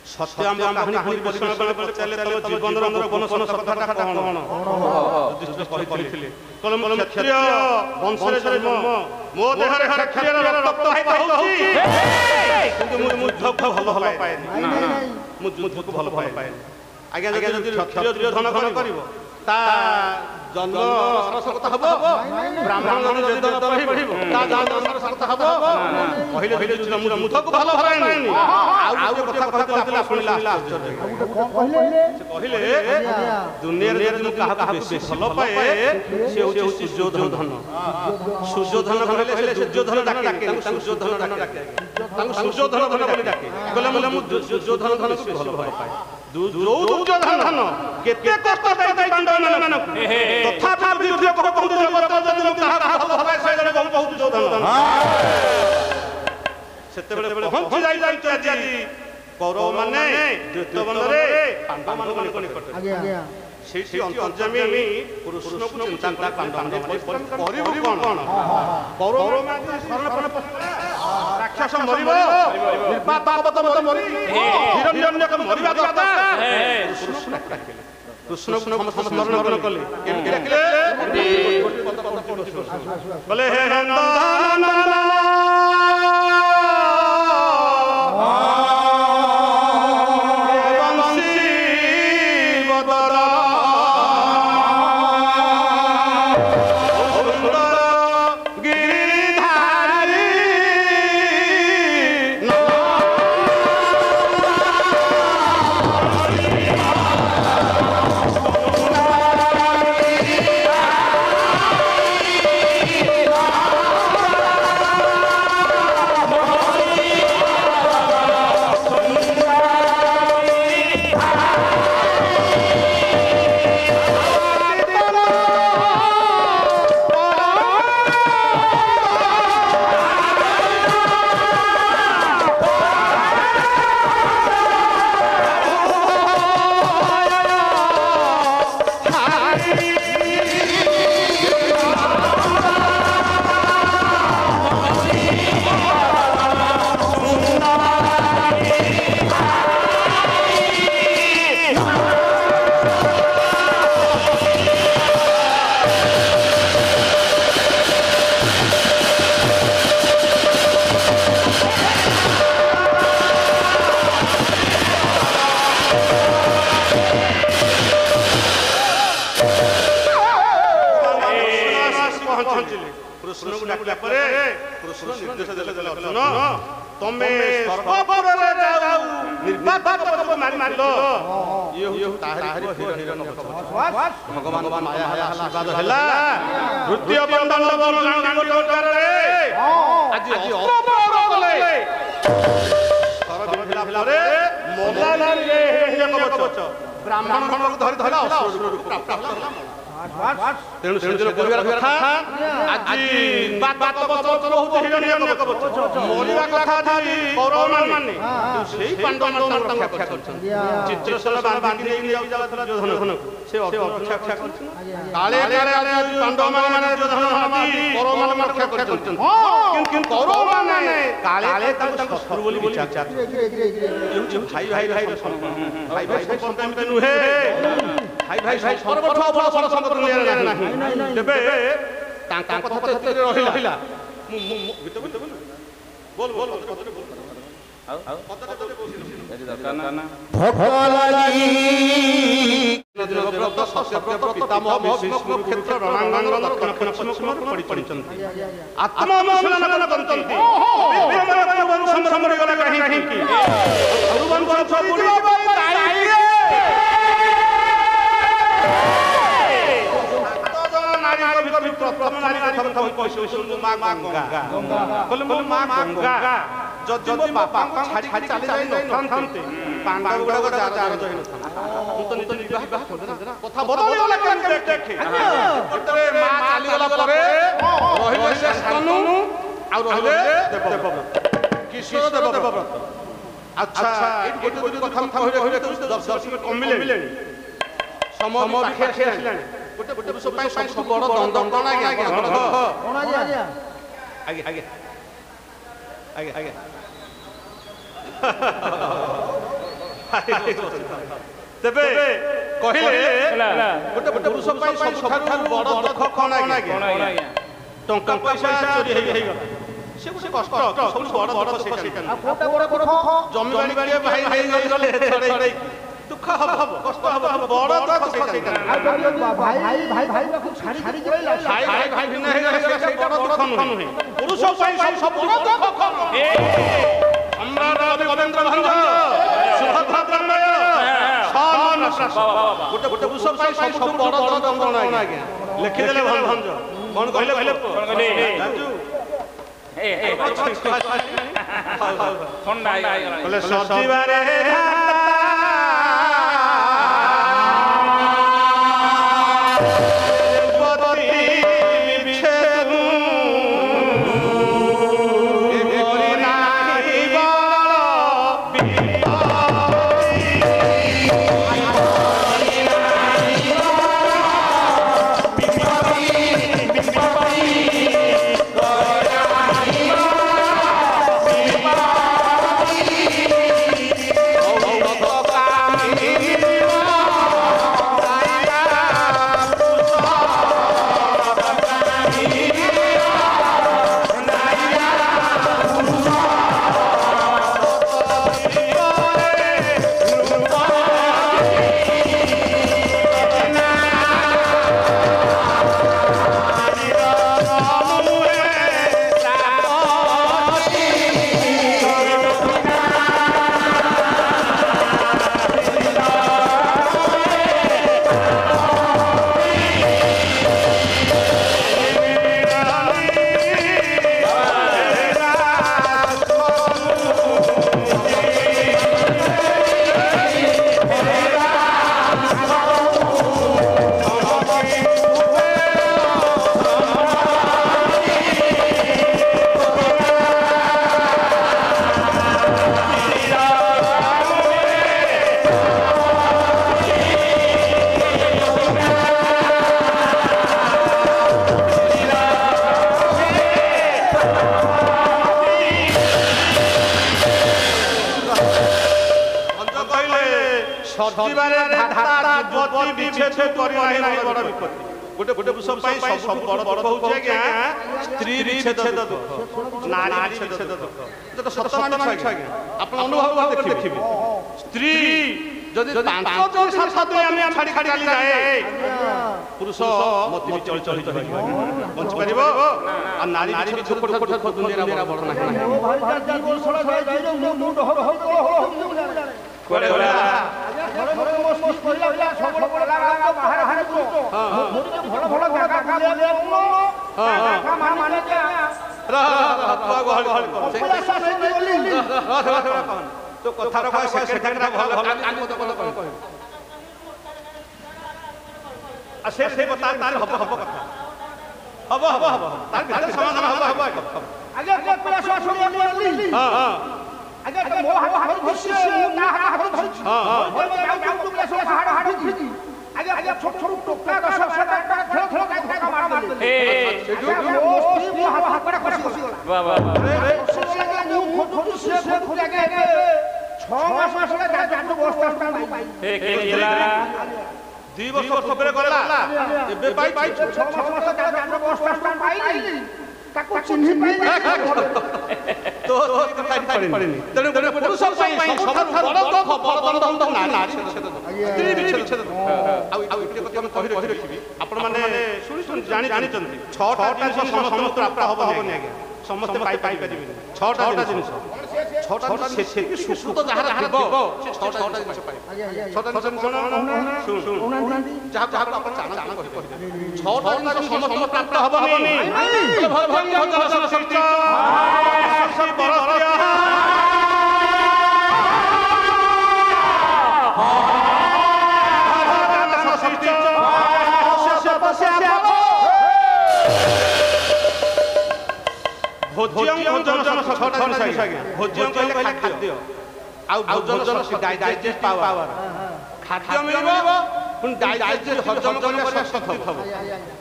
ସତ୍ୟ ଆମ କାହାଣୀ ପରିବେଷଣ ବେଳେ ପଚାରିଲେ ତମ ଜୀବନର କଥାଟା କ'ଣ ଯୁଧିଷ୍ଠିର କହିଥିଲେ କ୍ଷତ୍ରିୟ ବଂଶରେ ଜନ୍ମ ମୋ ଦେହରେ କ୍ଷତ୍ରିୟର ରକ୍ତ ପ୍ରବାହିତ ହେଉଛି କିନ୍ତୁ ମୁଁ ଯୁଦ୍ଧକୁ ଭଲ ପାଏନି ମୁଁ ଯୁଦ୍ଧକୁ ଭଲ ପାଏନି ଆଜ୍ଞା ଯଦି କ୍ଷତ୍ରିୟ ଦୁର୍ଯୋଧନ କରିବ ତା ଜନ୍ମ ସାରସକତା ହେବ ବ୍ରାହ୍ମଣ ଯଦି ରହିବ ତା ଜନ୍ମ ସାରସକତା ହେବ କହିଲେ ମୁଁ ଯୁଦ୍ଧକୁ ଭଲ ପାଏନି ଆଉ ଗୋଟେ କଥା କହିଥିଲେ ଶୁଣିଲା ଆଶ୍ଚର୍ଯ୍ୟ ସେ କହିଲେ ଦୁନିଆରେ ଯଦି ମୁଁ କାହାକୁ ବେଶୀ ଭଲ ପାଏ ସେ ହେଉଛି ସୂର୍ଯ୍ୟୋଧନ ସୂର୍ଯ୍ୟୋଧନ କହିଲେ ସେ ସୂର୍ଯ୍ୟୋଧନ ଡାକେ ତାଙ୍କୁ ସୂର୍ଯ୍ୟୋଧନ ଡାକେ ତାଙ୍କୁ ସୂର୍ଯ୍ୟୋଧନ ବୋଲି ଡାକେ କହିଲେ ମୁଁ ସୂର୍ଯ୍ୟୋଧନ ଧନକୁ ଭଲ ପାଏ ଯୋଉ ଦୁର୍ଯ୍ୟୋଧନ କେତେ କଷ୍ଟ ଦେଇଛି ପାଣ୍ଡବମାନଙ୍କୁ ତଥାପି ଯୁଦ୍ଧ କରୁଛନ୍ତି ଜଗତ ଯଦି ମୁଁ କାହାକୁ ଭଲ ପାଏ ସେ ଜଣେ ବହୁତ ଦୁର୍ଯ୍ୟୋଧନ ସେତେବେଳେ ପହଞ୍ଚି ଯାଇଛନ୍ତି ଆଜି କୌରବମାନେ ଦ୍ୱୈତବନରେ ପାଣ୍ଡବମାନଙ୍କ ନିକଟରେ ସେଇଠି ଅନ୍ତର୍ଯାମୀ କୃଷ୍ଣକୁ ଚିନ୍ତା ପାଣ୍ଡବମାନେ କରିବୁ କ'ଣ କୌରବମାନେ ରାକ୍ଷସ ମରିବ ନିର୍ବାପାବତ ମରିବ ହିରଣ୍ୟକ ମରିବା ଦରକାର କୃଷ୍ଣକୁ ସ୍ମରଣ କଲେ କେମିତି ଡାକିଲେ ବୋଲେ ହେ ନନ୍ଦନ କୃଷ୍ଣକୁ ଡାକିଲା ପରେ କୃଷ୍ଣ ନିର୍ଦ୍ଦେଶ ଦେଲେ ଅର୍ଜୁନ ତମେ ସର୍ବପରେ ଯାଉ ନିର୍ବାପାବତକୁ ମାରିଲ ଇଏ ତାହାରି ହିରଣ୍ୟକ ଭଗବାନ ମାୟା ଆଶୀର୍ବାଦ ହେଲା ତୃତୀୟ ବନ୍ଦନ ବର୍ଣ୍ଣନାରେ ଆଜି ଅସ୍ତ୍ର କଲେ ସର ଭିଡ଼ିଲା ପରେ ମୋଲାରେ ହିରଣ୍ୟକବଚ ବ୍ରାହ୍ମଣଙ୍କୁ ଧରି ଅସୁର ରୂପ ପ୍ରାପ୍ତ ହେଲା ତେଣୁ ସେଦିନ କହିବାର କଥା ଆଜି ନିର୍ବାପାବତ ବହୁତ ହିରଣ୍ୟକବଚ ମରିବା କଥା କୌରବମାନେ ସେଇ ପାଣ୍ଡବମାନଙ୍କୁ ରକ୍ଷା କରିଛନ୍ତି। ଚିତ୍ରଶୀଳ ବାନ୍ଧି ନେଇକି ଯାଉଥିଲା ଦୁର୍ଯ୍ୟୋଧନକୁ ସେ ରକ୍ଷା କରିଛନ୍ତି। କାଳେ କାଳେ ପାଣ୍ଡବମାନେ ଦୁର୍ଯ୍ୟୋଧନ କୌରବମାନେ ରକ୍ଷା କରିଛନ୍ତି। କିନ୍ତୁ କୌରବମାନେ କାଳେ ତାଙ୍କୁ ଶତ୍ରୁ ବୋଲି ବିଚାର ଭାଇ ଭାଇ ଭାଇ ଭାଇ ଭାଇ ସମ୍ପର୍କ ଏମିତି ନୁହେଁ। ଭାଇ ଭାଇ ଭାଇ ସର୍ବଠୁ ବଡ଼ ସମ୍ପର୍କ ନାହିଁ। ତେବେ ତାଙ୍କ କଥା ତ ଏତିକି ରହିଲା। बोल बोल गोटे पुरुष सब बड़ दंड कौन आज्ञा आगे आगे आगे आगे तेबे कहिले गोटे पुरुष सबठारु बड़ दुख कौन आज्ञा टंका पैसा चोरी हे गला से गोटे कष्ट सब बड़ दुख सेटा आ कोटा बड़ दुख जमीबाड़ी बाड़ी भाई भाई गले छड़े दुख हब कष्ट हब बड़ दुख सेटा भाई भाई भाई को छाड़ी छाड़ी गेला भाई भाई भाई भिन्न हे गला सेटा बड़ दुख नुहे पुरुष सब बड़ दुख ए सम्राट गोविंद्र भंज सुभद्रामय सान गोटे गोटे पुरुष सब बड़ बड़ दंड आज्ञा लिखि देले भंज कोन कहले राजू ए ठंडा बोले सजीवारे सजीवारे धाता ज्योति विच्छेद करि नाही बड़ विपत्ति गोटे गोटे सब बड़ बड़ होउछ आज्ञा स्त्री विच्छेद दुख नारी विच्छेद दुख तो सतमान छ आज्ञा आपण अनुभव देखिबे स्त्री जदि 5 जन 7 दिन हम छाड़ी छाड़ी जाए पुरुष मति चल चल बंच परिबो आ नारी भी छोट छोट छोट दुनिया बड़ नाही भाई जा गोल सड़ा जाई मुंड हो कोड़े होला घरे घरे मस्त पहिला सबड़ पडला बाहर बाहर तो मोदी भल भल गागा गागा हां हां माने जा रह गहल गहल पहिला सासे गली तो कथा रो कह सेकंडरा भल भल कान तो कह आ से बता तार हब हब कथा हब तार भीतर समाधान हब आगे पहिला सासे गली हां हां ଆଜ୍ଞା ମୋ ହାତ ଧରିଛି ମୁଁ ତା ହାତ ଧରିଛି ଯାଉଛୁ ସବୁ ହାଡ଼ ହାଡ଼ ଧରିଛି ଆଜ୍ଞା ଆଜ୍ଞା ଛୋଟ ଛୋଟ ଟୋକା ଦଶ ଖେଳ ଖେଳ ଗାଈ ମାରିଦେଲେ ମୋ ସ୍ତ୍ରୀ ମୋ ହାତଟା ଖସିଗଲା ବାଃ ବାଃ ମୁଁ ଖୋଜୁଛି ସେ ଖୋଜୁଛି ଆଜ୍ଞା 6 ମାସ ହେଲା ଜାଣ୍ଡୁ ବସ୍ତା ପାଇ ଏ କେଲା 2 ବର୍ଷ ପରେ ଗଲା ଏବେ ପାଇ 6 ମାସ ହେଲା ଜାଣ୍ଡୁ ବସ୍ତା ପାଇଲି ତାକୁ ଚିହ୍ନି ପାଇଲି ତ ପଡ଼ିନି ତେଣୁ ପୁରୁଷ ପାଇଁ ସବୁଠାରୁ ବଡ଼ ଦଣ୍ଡ ନାରୀ ସ୍ତ୍ରୀ ବିଚ୍ଛେଦ ଆଉ ଏଠି କଥା ମୁଁ କହି ରଖିବି ଆପଣମାନେ ଶୁଣିଛନ୍ତି ଜାଣିଛନ୍ତି 6ଟା ଜିନିଷ ସମସ୍ତଙ୍କୁ ପ୍ରାପ୍ତ ହବନି ଆଜ୍ଞା ସମସ୍ତେ ପାଇପାରିବେନି 6ଟା ଜିନିଷ 6ଟା ସେତିକି ସୁସ୍ଥ ଯାହାର ଥିବ ସେ 6ଟା ଜିନିଷ ପାଇବେ 6ଟା ଜିନିଷ ଶୁଣ ଯାହା ଆପଣ ଜାଣ କହିବେ 6ଟା ଜିନିଷ ସମସ୍ତଙ୍କୁ ପ୍ରାପ୍ତ ହବନି ଭଜନ ସତ୍ୟ ଭୋଜ୍ୟଂ ଛଅଟା ଜିନିଷ ଆଜ୍ଞା ଭୋଜ୍ୟଂ କହିଲେ ଖାଦ୍ୟ ଆଉ ଭୋଜନ ଡାଇଜେଷ୍ଟ ପାୱାର ଖାଦ୍ୟ ମିଳିବ ପୁଣି ଡାଇଜେଷ୍ଟ ହଜମ କରିବା ଶକ୍ତି ଥିବ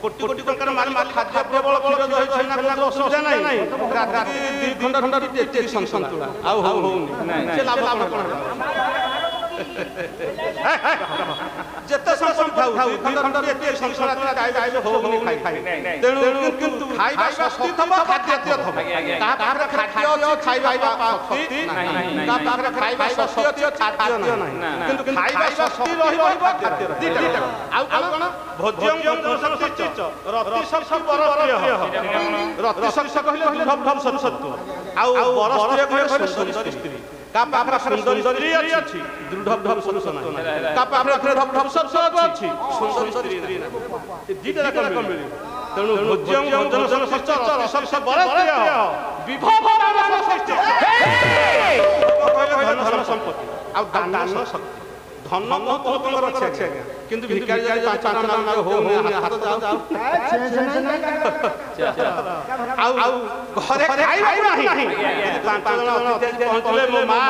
କୋଟି କୋଟି ଟଙ୍କାର ମାଲ ଖାଦ୍ୟ ପ୍ରବଳ କ୍ଷୀର ଦହି ଛେନା ଅସୁବିଧା ନାହିଁ ରାତି 2 ଘଣ୍ଟା ଏତେ ସନ୍ତୁଳା ଆଉ ହଉନି ସେ ଲାଭ କଣ ଯେତେ ସଂସନ ଥାଉ 2 ଘଣ୍ଟା ଏତେ ସଂସନ ଡାଇଜେଷ୍ଟ ହଉନି ଖାଇ ତେଣୁ କିନ୍ତୁ ଖାଇବା ଶକ୍ତି ଥିବ ଖାଦ୍ୟ ଥିବ ତା ପାଖରେ ଖାଦ୍ୟ ଅଛି ଖାଇବା ଶକ୍ତି ନାହିଁ ତା ପାଖରେ ଖାଇବା ଶକ୍ତି ଅଛି ଖାଦ୍ୟ ନାହିଁ କିନ୍ତୁ ଖାଇବା ଶକ୍ତି ରହିବ ଖାଦ୍ୟ ଦିଟା ଆଉ କଣ ଭୋଜ୍ୟଂ ସତ୍ୟ ରତି ଶକ୍ତି ପରପ୍ରିୟ ରତି ଶକ୍ତି କହିଲେ ଧବ ସତ୍ତ୍ୱ ଆଉ ପରସ୍ତ୍ରୀ କହିଲେ ସୁନ୍ଦରୀ ସ୍ତ୍ରୀ ତା ପାଖରେ ସୁନ୍ଦରୀ ସ୍ତ୍ରୀ ଅଛି ଦୃଢ ପୁରୁଷ ନାହିଁ ତା ପାଖରେ ଧବ ସତ୍ତ୍ୱ ଅଛି ସୁନ୍ଦରୀ ସ୍ତ୍ରୀ ନାହିଁ ଦିଟା ଯାକ ମିଳିବ ତେଣୁ ଭୋଜ୍ୟଂ ଭୋଜନ ସତ୍ୟ ରତି ଶକ୍ତି ପରପ୍ରିୟ ବିଭବ ନାମ ସତ୍ୟ ଧନ ସମ୍ପତ୍ତି ଆଉ ଦାନ ଶକ୍ତି ଧନ ବହୁତ ଲୋକଙ୍କର ଅଛି ଆଜ୍ଞା କିନ୍ତୁ ଭିକାରୀ ଯାଇ 5 ଟଙ୍କା ହଉନି ହାତ ଯାଉ ଆଉ ଘରେ ଖାଇବା ନାହିଁ 5 ଜଣ ଅତିଥି ପହଞ୍ଚିଲେ ମୋ ମା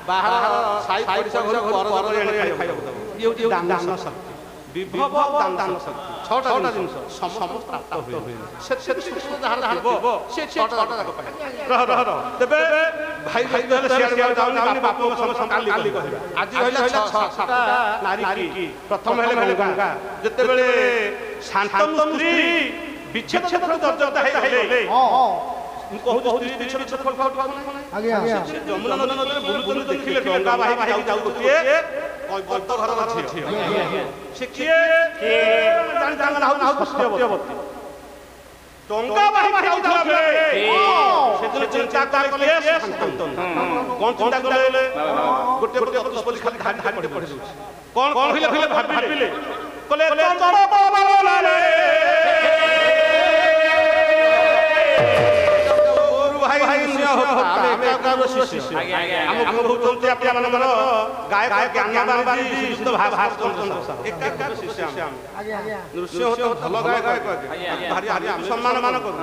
ବାହାର ସାଇ ପଡ଼ିଶା ଘର ପରଦରେ ଆଣି ଖାଇବାକୁ ଦେବ ଇଏ ହେଉଛି ଦାନ ଶକ୍ତି ବିଭବ ଦାନ ଶକ୍ତି 6ଟା ଜିନିଷ ସମସ୍ତ ପ୍ରାପ୍ତ ହୁଏ ସେ ଯାହାର ଥିବ ସେ 6ଟା ଯାକ ପାଏ ରହ ତେବେ ଭାଇ ହେଲେ ସିଆଡ଼େ ଯାଉନି ବାପଙ୍କ ସମସ୍ତ କାଲି କହିବା ଆଜି ରହିଲା 6ଟା ନାରୀ କି ପ୍ରଥମ ହେଲେ ଗଙ୍ଗା ଯେତେବେଳେ ଶାନ୍ତନୁ ସ୍ତ୍ରୀ ବିଚ୍ଛେଦ ଦର୍ଜତା ହେଇଗଲେ ମୁଁ କହୁଛି ସ୍ତ୍ରୀ ବିଚ୍ଛେଦ ଆଜ୍ଞା ଯମୁନା ନଦୀରେ ବୁଲୁବୁଲୁ ଦେଖିଲେ ଗଙ୍ଗା ବାହି ଯାଉ ଗୋଟିଏ ବଦ୍ଧ ଘରର ଝିଅ ସେ କିଏ ସତ୍ୟବତୀ ଟଙ୍କା ବାହି ଯାଉଥିଲା ବେଳେ ସେଦିନ ଚିନ୍ତା କଲେ ଶାନ୍ତନୁ କଣ ଚିନ୍ତା କଲେ ଗୋଟେ ଅତସ୍ପତି ଖାଲି ଧାଡ଼ି ପଡ଼ି ଦଉଛି କଣ କହିଲେ ଭାବିଲେ କଲେ সম্মান মান করু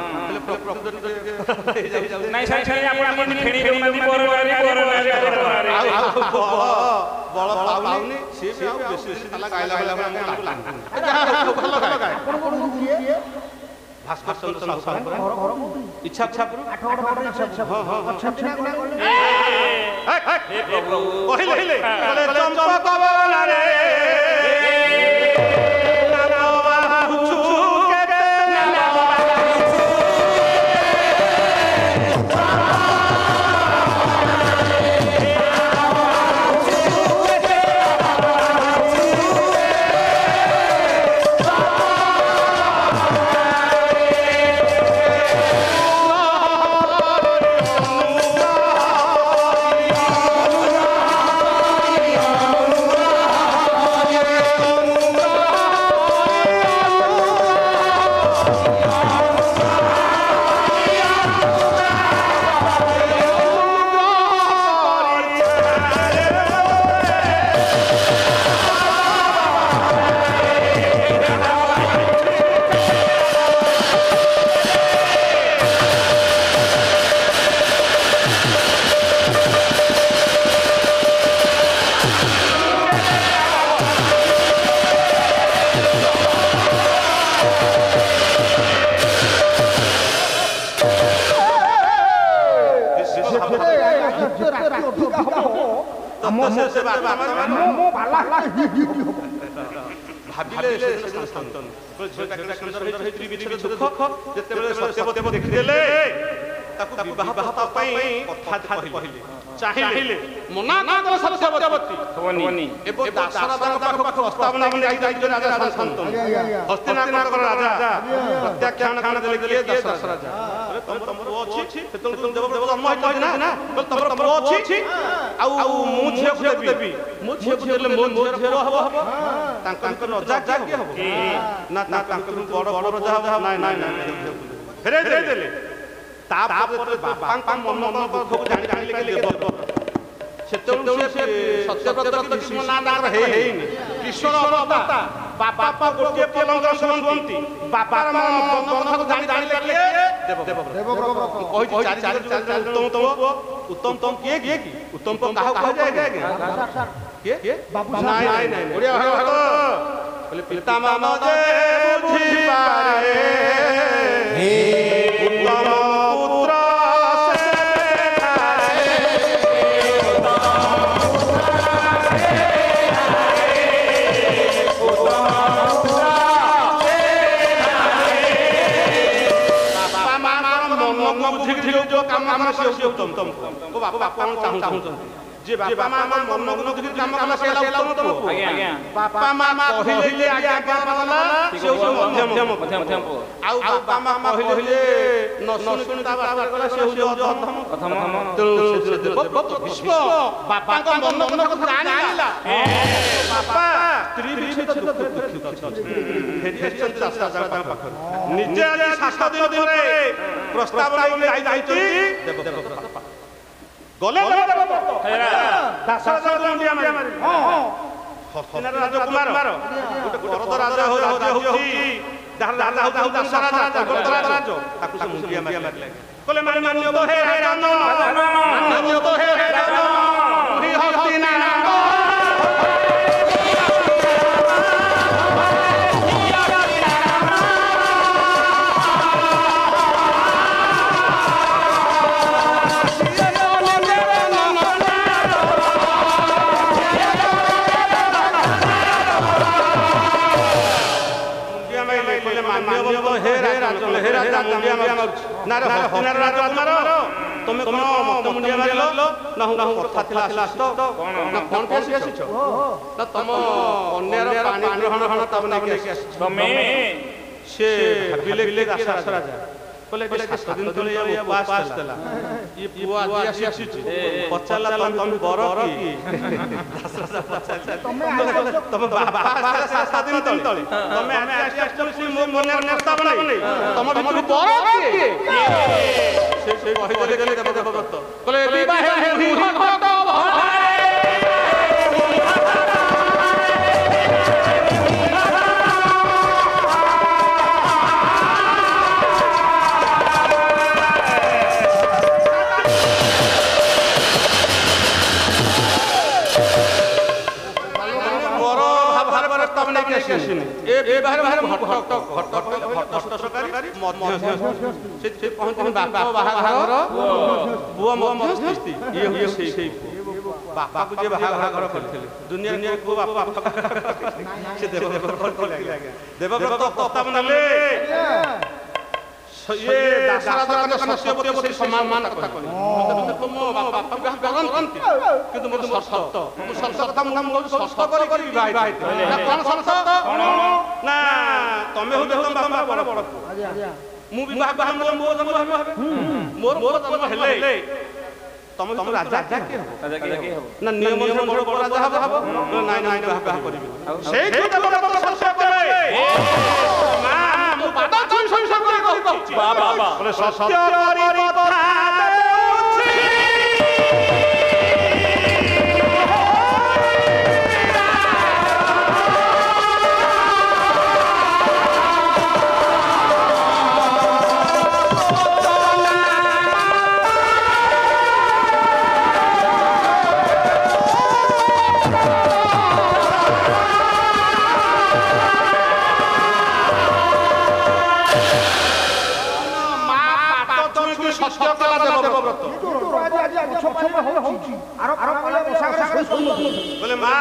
বল পাউনি সে বেশি গাইলা ভাস্কর চন্দ্র ইচ্ছাপুর কহিলে চম্পা বলারে ভাবিলে সন্তান ঝিଅଟା କେତେ ସୁନ୍ଦର ହେଇଛି ବିଛିନ୍ନ ଦୁଃଖ ଯେତେବେଳେ ସତ୍ୟବତୀ ଦେଖିଦେଲେ ତାକୁ ବିବାହ ପାଇଁ କଥା କହିଲେ ଚାହିଁଲେ ମନା କଲେ ସତ୍ୟବତୀ ଏବଂ ଦାଶରଥଙ୍କ ପାଖକୁ ପ୍ରସ୍ତାବ ନେଇ ଯାଇଛନ୍ତି ରାଜା ଶାନ୍ତନୁ ହସ୍ତିନାପୁରର ରାଜା ପ୍ରତ୍ୟାଖ୍ୟାନ ଦେଲେ କିଏ ଦାଶରଥ ରାଜା ତମର ପୁଅ ଅଛି ସେତେବେଳେ ଦେବ ଜନ୍ମ ହେଇଛନ୍ତି ନା ତମର ପୁଅ ଅଛି ଆଉ ମୁଁ ଝିଅକୁ ଦେବି ମୁଁ ଝିଅକୁ ଦେଲେ ମୋ ଝିଅର ପୁଅ ହବ ତାଙ୍କର ରଜା କିଏ ହବ ନା ତାଙ୍କର ବଡ ରଜା ହବ ନାଇଁ ଫେରେଇ ଦେଲେ ତାପରେ ବାପାଙ୍କ ମନ ଦୁଃଖକୁ ଜାଣିଲେ ଦେବ ସେତେବେଳେ ସେ ସତ୍ୟବ୍ରତ ଭୀଷ୍ମ ନାଁ ତାଙ୍କର ହେଇନି କିଶୋର ଅବସ୍ଥା ବାପା ଗୋଟିଏ ପଲଙ୍କର ଶୁଣନ୍ତି ବାପାର ମନକୁ ଜାଣିଲେ କିଏ ଉତ୍ତମ କିଏ କି ଉତ୍ତମ କାହାକୁ କୁହାଯାଏ କିଏ ନାଇଁ ଓଡ଼ିଆ ଭାଗବତ ପିତା ମାନ ଯେ ବୁଝିପାରେ ଉତ୍ତମ ପୁତ୍ର जो काम से उत्तम को बापा चाहूँ जे बापा मां मन मन दुखी काम कला से उत्तम आज्ञा बापा मां कहिले आज्ञा पाला से मध्यम आउ बापा मां कहिले न सुनि ता बापा कला से प्रथम तो विश्व बापा का मन मन को जानिला बापा स्त्री विच्छेद दुख फेरि शास्त्र पाखर निजे आज 7 दिन रे प्रस्ताव जाई देव गले दाशरथ मुंडिया मारी हस्तिनापुर राजकुमार गोटे गरद राजा होची राजा दाशरथ राजा ताकू से मुंडिया मारले कहले मान्य तो हे राजन मान्य तो हे राजन ही हस्तिनापुर তুমি কোন মুন্ডিয়া মারিল না কথা थिला तो ना कोन पेसी आछो ना तम अन्यर पानी ग्रहण तब नै के तमे से भाबिले दाशरथ राजा बोले के 7 दिन तले ये उपवास तला ये पुआ आदि आसी पचाला तम बर की दाशरथ पचाला तम बाबा 7 दिन तले तमे आसी से मो मने प्रस्ताव नै तम भितर बर की से कहि देले देवदत्त कहले विवाह हुई घट ए बाहर बाहर घट सरकारी मध्य से पहुंचन बापा बाहाघर बुआ मध्यस्थी ये से बापा को जे बाहाघर करथिले दुनिया को बापा से देवव्रत प्रस्ताव नले ये दाशरथ का सत्यवती सम्मान कथा कहले तुम बापा विवाह करंती किंतु मोर शर्त मु शर्त मु शर्त करी विवाह ना कोन शर्त ना तमे हो तुम बापा बड़ मु विवाह मो जन्म मोर जन्म हेले तमे तुम राजा के हो ना नियम बड़ राजा हबो ना विवाह करिबे सेही देवव्रत शर्त करे मां मु बाबा संशय करी बाबा बोले सत्य करी कथा ହଉଛି ଆର କଲେ ବସାଗରେ ଶୋଇ ବୋଲେ ମା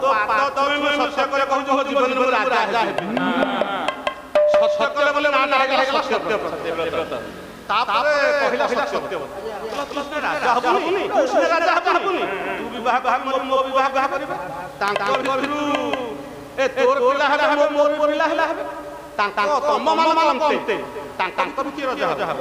ତୋ ପାଦ ତମେ ମୁଁ ସତ୍ୟ କରି କହୁଛୁ ମୋ ଜୀବନରେ ମୁଁ ରାଜା ହେବି ସତ୍ୟ କଲେ ବୋଲେ ମା ଲାଗିଲା ସତ୍ୟବ୍ରତ ତାପରେ କହିଲା ସତ୍ୟବ୍ରତ ତୁ ରାଜା ହବୁନି ତୁ ରାଜା ହବୁନି ତୁ ବିବାହ ମୋ ବିବାହ କରିବେ ତାଙ୍କ ଭିତରୁ ଏ ତୋର ପିଲା ହେଲା ମୋର ପିଲା ହେଲା ତାଙ୍କ ତମ ମାନନ୍ତେ ତାଙ୍କ କିଏ ରଜା ହବ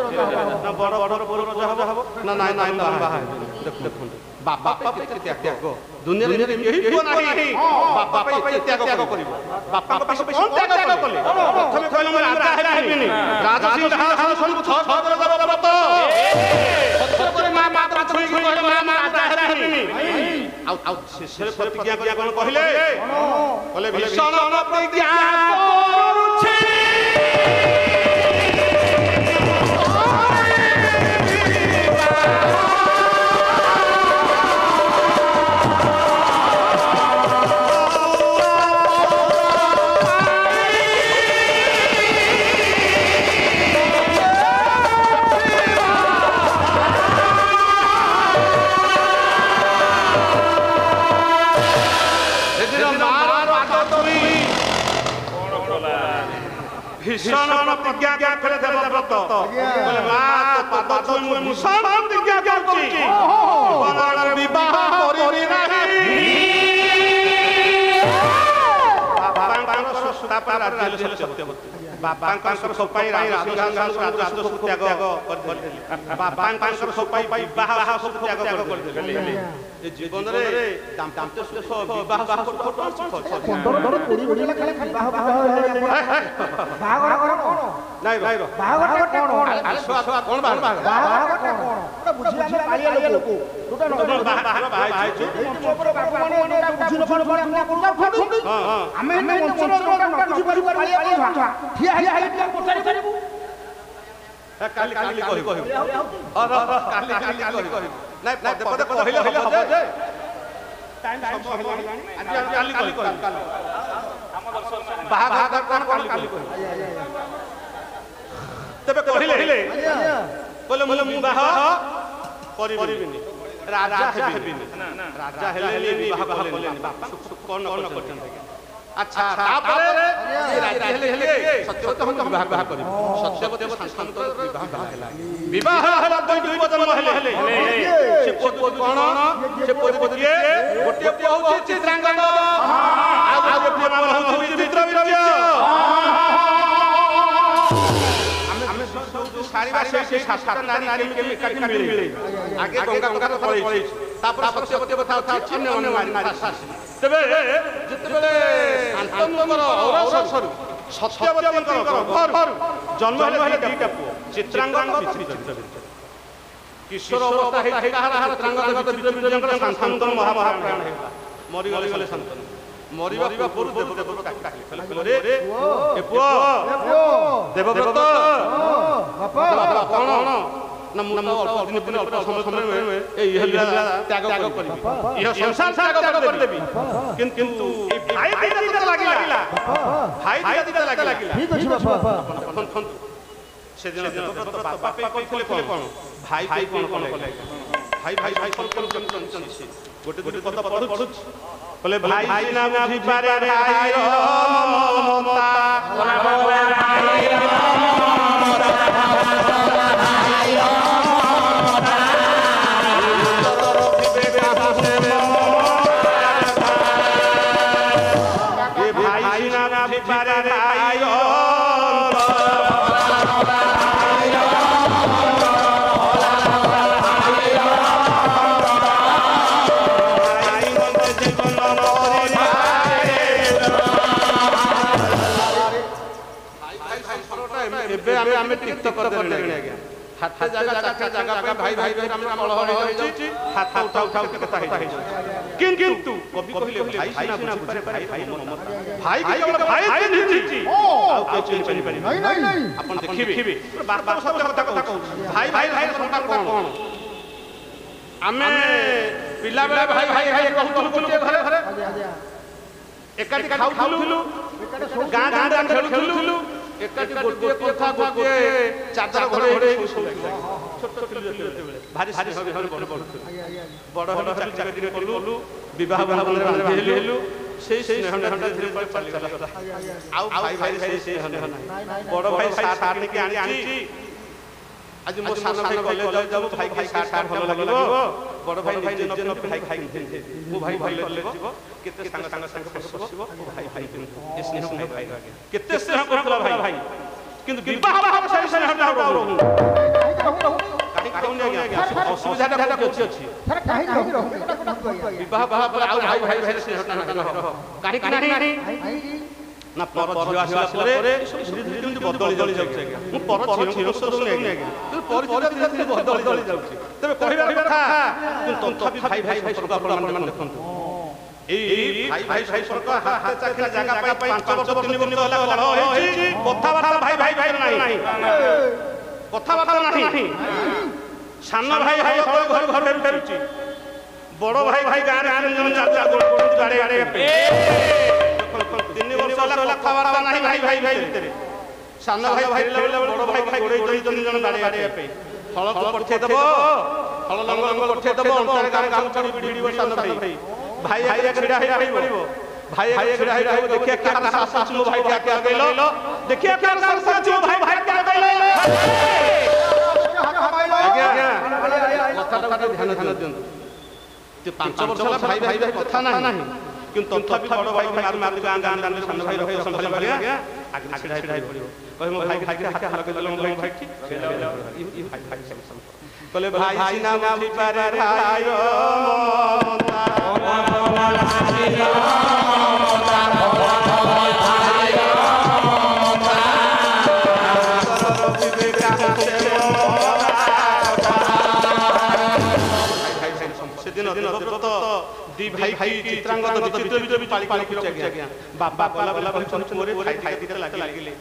ନା ବଡ଼ ବଡ଼ ରଜା ହବ ନା ନାଇଁ ନାଇଁ ବାହା ଦେଖନ୍ତୁ ବାପା ପାଇଁ କେତେ ତ୍ୟାଗ ଦୁନିଆରେ କେହି ପୁଅ ନାହିଁ ବାପା ପାଇଁ ଏତେ ତ୍ୟାଗ କରିବ ବାପାଙ୍କ ପାଇଁ କ'ଣ ତ୍ୟାଗ କଲେ ପ୍ରଥମେ କହିଲେ ମୁଁ ରାଜା ହେବିନି ରାଜା ସିଂହାସନକୁ ଛଅ କରି ଦେବ ବ୍ରତ ସତ୍ୟ କରି ମା ଛୁଇଁକି କହିଲେ ମା ରାଜା ହେବିନି ଆଉ ଶେଷରେ ପ୍ରତିଜ୍ଞା କରିବା କ'ଣ କହିଲେ କହିଲେ ଭୀଷଣ ପ୍ରତିଜ୍ଞା କରୁଛି ভীষণ প্রতিজ্ঞা করে দেবব্রত বলে মা তো পাদ ছুঁই মু ভীষণ প্রতিজ্ঞা করছি জীবনের বিবাহ করিবি নাহি বাবাঙ্কর তারপর রাজ্য সত্যবতী বাবাঙ্কর সুখ পাই রাজসিংহাসন সুখ ত্যাগ କରିଦେଲି ବାବାଙ୍କର ସୁଖ ପାଇ ବିବାହ ସୁଖ ତ୍ୟାଗ କରିଦେଲି ଏ ଜୀବନରେ ଦାମ୍ପତ୍ୟ ସୁଖ ବିବାହ ସୁଖ 15 20 ଲା ଖାଲି ବିବାହ ବାହାଘର କଣ ନାଇଁ ବାହାଘର କଣ ଆରେ ଛୁଆ କଣ ବାହାଘର କଣ ଗୋଟେ ବୁଝି ଆମେ ପାଳିଆ ଲୋକ ଗୋଟେ ବାହା ହେଇଛୁ ଉପରେ ବାବୁ ମାନେ ବୁଝି ନଫଳ କରୁଛନ୍ତି ଆମେ ମଞ୍ଚର ବୁଝି ପାଳିଆ ଠିଆ ହେଇ ପଚାରି ପାରିବୁ କାଲି କହିବୁ କାଲି କହିବୁ ନାଇଁ ପଦେ କହିଲେ ହବ ଯେ ଟାଇମ୍ ହେଲାଣି ଆଜି କାଲି କହିବୁ ବାହାଘର କଣ କାଲି କହିବୁ ତେବେ କହିଲେ କହିଲେ ମୁଁ ବିବାହ କରିବିନି ରାଜା ହେବିନି ରାଜା ହେଲେ ବିବାହ କଲେନି ବାପା କଣ କରିଛନ୍ତି আচ্ছা তারপরে রাজা হেলে সত্যবতী হন বিবাহ করিব সত্যবতী শান্তর বিবাহ হেলা দুই প্রজন্ম হেলে সে পুଅ কোন সে পুଅ কিଏ গোটিଏ ପୁଅ ହଉଛି ଚିତ୍ରାଙ୍ଗନ ଆଉ ଗୋଟିଏ ମା ହଉଛି ଚିତ୍ରବିରଜ ଆମେ ସବୁ ସାରିବା সেই সাতটা নারী একাଠି মিলে আগে গঙ্গা কথা পড়েছি তারপরে সত্যবতী কথা আছে অন্য নারী তেবে যেতেবেলে শান্তনুଙ୍କର ଔରସରୁ ସତ୍ୟବତୀଙ୍କର ଗର୍ଭରୁ ଜନ୍ମ ହେଲେ ଦୁଇଟା ପୁଅ ଚିତ୍ରାଙ୍ଗନ ଚିତ୍ରବିରଜ କିଶୋର ଅବସ୍ଥା ହେଇଛି କାହାର ଚିତ୍ରାଙ୍ଗନ ଚିତ୍ରବିରଜଙ୍କର ଶାନ୍ତନୁ ମହାପ୍ରାଣ ହେଇଗଲା ମରିଗଲେ ଶାନ୍ତନୁ ମରିବା ପୂର୍ବରୁ ଦେବବ୍ରତ କହିଲେ ଏ ପୁଅ ଦେବବ୍ରତ ବାପା କଣ ନା ମୁଁ ଅଳ୍ପ ଦିନ ସମୟ এই ত্যাগ করিবি ইহ সংসার ত্যাগ করিদেবি কিন্তু এই ভাই দিতে লাগিলা ভাই দিতে লাগিলা ঠিক আছে বাবা সেদিন দেবব্রত বাপা কইଥିଲେ কোন ভাই কোন কলে ভাই কোন করছি গোটে পদ পড়ুছ বলে ভাই না বুঝি পারে ভাই মমতা আমি তীর্থ করতে আজ্ঞা হাতে জায়গা চারটা জায়গা ভাই আমরা কলহ হইছি হাত উঠা কথা হইছি কিন্তু কবি কহিলে ভাই সিনা বুঝে পারে ভাই মমতা ভাই কি কেবল ভাই চিহ্নিছি ଆଉ কেউ চিহ্নি পারি নাই আপন দেখিবে বারবার সত্য কথা কହୁଛି ভাই সংসার কোন ଆମେ ପିଲା ବେଳେ ଭାଇ କହୁଥିଲୁ ଗୋଟିଏ ଘରେ ଏକାଠି ଖାଉଥିଲୁ ଗାଁ ଖେଳୁଥିଲୁ ଏକାଠି ଗୋଟିଏ କଥା ଗୋଟିଏ ଚାଦର ଘୋଡ଼େଇ ଶୋଉଥିଲେ ଛୋଟ ଛୋଟ ଯେତେବେଳେ ଭାରି ଭାରି ବଡ଼ ବଡ଼ ଚାକିରି କଲୁ ବିବାହ ବନ୍ଧନରେ ହେଲୁ সেই স্নেহটা ধীরে ধীরে চালিগলা ଆଉ ଭାଇ ଭାଇ ସେଇ ସ୍ନେହ ନାହିଁ ବଡ଼ ଭାଇ ସାର୍ଟ ନେଇକି ଆଣିଛି ଆଜି ମୋ ସାନ ଭାଇ କଲେଜ ଯାଉ ଭାଇ ଭାଇ ସାର୍ଟ ଭଲ ଲାଗିବ ବଡ଼ ଭାଇ ନିଜେ ନ ଭାଇ ଭାଇ ମୋ ଭାଇ କଲେଜ ଯିବ କେତେ ସାଙ୍ଗ ବସିବ ଭାଇ ଭାଇ ଏ ସ୍ନେହ ଭାଇ କେତେ ସ୍ନେହ କରୁଥିଲା ଭାଇ ଭାଇ କିନ୍ତୁ ବିବାହ ସେଇ ସ୍ନେହଟା ଆଉ ରହୁନି ଅସୁବିଧାଟା ଅଛି ବିବାହ ପରେ ଆଉ ଭାଇ ଭାଇ ଭାଇ ସ୍ନେହଟା କାହିଁକି ନାହିଁ ନା ପର ଝିଅ ଆସିଲା ପରେ ଧୀରେ ଧୀରେ କେମିତି ବଦଳି ଯାଉଛି ଆଜ୍ଞା ମୁଁ ପର ଝିଅ ଦଉନି ଆଜ୍ଞା କିନ୍ତୁ ପରିଚୟ ଧୀରେ ଧୀରେ ବଦଳି ଯାଉଛି ତେବେ କହିବାର କଥା କିନ୍ତୁ ତଥାପି ଭାଇ ଭାଇ ସମ୍ପର୍କ ଆପଣମାନେ ଦେଖନ୍ତୁ এই ভাই ভাই সম্পর্ক হাতে চাখিলা জায়গা পাই 5 বছর 3 বছর হলা কলহ হইছি কথাবার্তা ভাই ভাই ভাই নাই কথাবার্তা নাই সান ভাই ভাই ঘর ঘর ফেরুছি বড় ভাই ভাই গাঁরে জন যাত্রা করতে গাড়ি গাড়ি 3 বছর হলা কথাবার্তা নাই ভাই ভাই ভাই ভিতরে সান ভাই ফেরিলা বড় ভাই ভাই গোড়াই জন গাড়ি গাড়ি পে ফল পড়ছে দেব ফল লঙ্গ পড়ছে দেব অন্তরে গাম গাম চড়ি ভিডিও সান ভাই भाई आगे छिड़ा हिड़ा पड़िबो भाई आगे छिड़ा हिड़ा हो देखिए क्या सास लो भाई क्या क्या कहलो देखिए क्या सास लो भाई भाई क्या कहलो आज्ञा कथाटा ध्यान दियंतु ते 5 वर्ष ला भाई भाई कथा नाही किंतु तथापि बड़ भाई मार गां गां दान सान भाई रहे संभाल भाई आगे छिड़ा हिड़ा पड़िबो कहे मो भाई भाई हाथ लगे देलो भाई भाई ठीक भाई भाई कहले भाई ना मुठी पारे भाइयो সেদিন দেবব্রত ଦି ଭାଇ ଭାଇ ଚିତ୍ରାଙ୍ଗଦ ବିଚିତ୍ର ପାଳି ପାଳି ଆଜ୍ଞା ବାବା ଗଲା ଗଲା କହିଛନ୍ତି ମୋରେ ଭାଇ ଭାଇ ଦିଟା ଲାଗିଲେ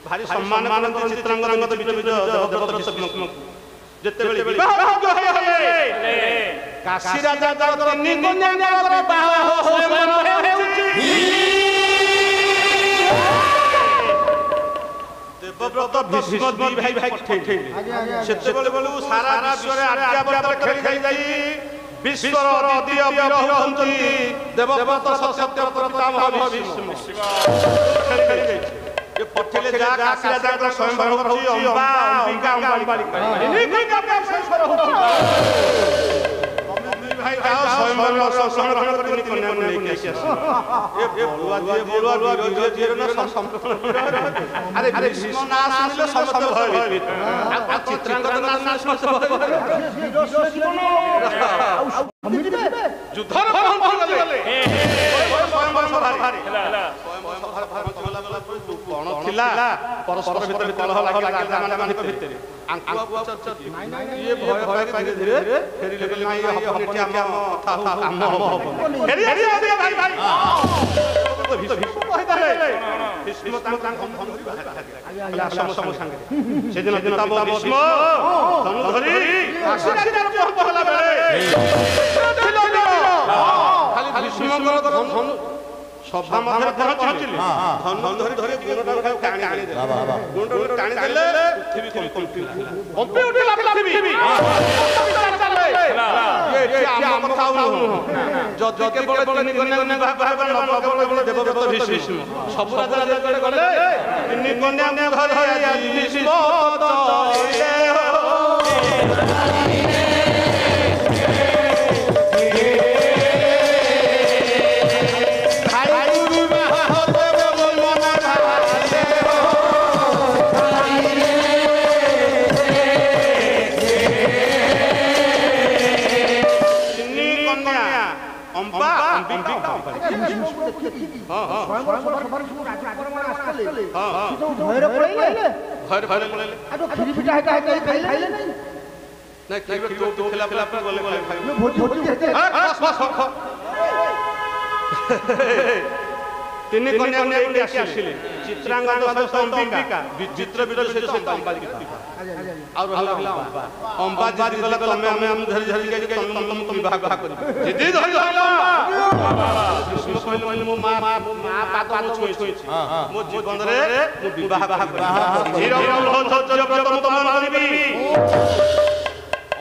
ଭାରି ସମ୍ମାନ କରନ୍ତି ଚିତ୍ରାଙ୍ଗଦ ବିଚିତ୍ର ଦେବବ୍ରତ ବିଷ୍ଣୁଙ୍କୁ ଯେତେବେଳେ ବିବାହ ହେଲେ କାଶୀ ରାଜାଙ୍କର ନିକନ୍ୟାଙ୍କର ବିବାହ ହେଉଛି ଦେବବ୍ରତ ଭୀଷ୍ମ ଦି ଭାଇ ଭାଇ ପଠେଇଲେ ସେତେବେଳେ ବେଳୁ ସାରା ବିଶ୍ୱରେ ଆର୍ଯ୍ୟାବର୍ତ ଖେଳି ଯାଇ ବିଶ୍ୱର ଦ୍ୱିତୀୟ ବୀର ହେଉଛନ୍ତି ଦେବବ୍ରତ ସତ୍ୟ ପିତାମହ ଭୀଷ୍ମ ये पठेले जा काशी राजा का स्वयंवर होची अंबा अंबिका अंबालिका इन्हीं का व्यवसाय होची मम्मी भाई जाओ स्वयंवर संस्मरण करके कन्या को लेके आसी ये बोलुआ जे न संस्मरण अरे भीष्म ना सुनिले समस्त भय आ चित्रांगद ना समस्त भय युद्धर पहुंच गले स्वयंवर भारी कौन थिला परस्पर भितर कलह लागला माने भितर आंकुआ चर्चा ये भय भय धीरे धीरे फेरी लगल नाही हबने टिया हम फेरी आसी भाई भाई तो भीष्म कहि दले भीष्म तांग धनुरी बाहर सम संगे सेदिन तब भीष्म धनु धरि काशी राजा पहला बेले खाली भीष्म धनु सभा मध्य पहुंचले धनु धरि धरि गुणटा टाणी दे गुणटा टाणी देले पृथ्वी कंपी उठिला पृथ्वी ये आम कथा हो जदि केवल तीन कन्या बाहर नव देवव्रत भीष्म सब राजा राजा गले तीन कन्या घर भीष्म तीन कन्या चित्रांगद अंबिका विचित्र विचित्र अंबालिका और रहला अंबा जिद गला तमे हम धरि धरि के तम विवाह कर जिद धरि रहला विष्णु कहले मो मां पाद छुई छुई मो जीवन रे मो विवाह कर धीर हो जब तम मानिबी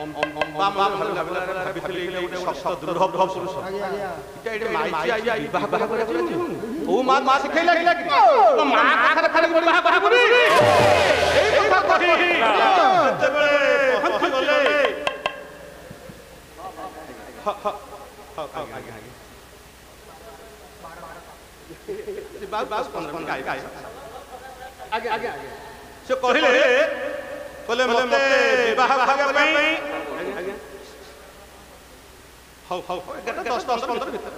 अंबा मां भाबितले गोटे शक्त दृढ़ पुरुष एटा माइची आई विवाह करे ओ मां सिखैला कि तो मां कथा खाली विवाह करी এই কথা কহি যেবেলে পহଞ୍ଚି গলে बास 15 मिनट आगे आगे से कहिले कहले मते विवाह भागे पई हौ 10 15 भीतर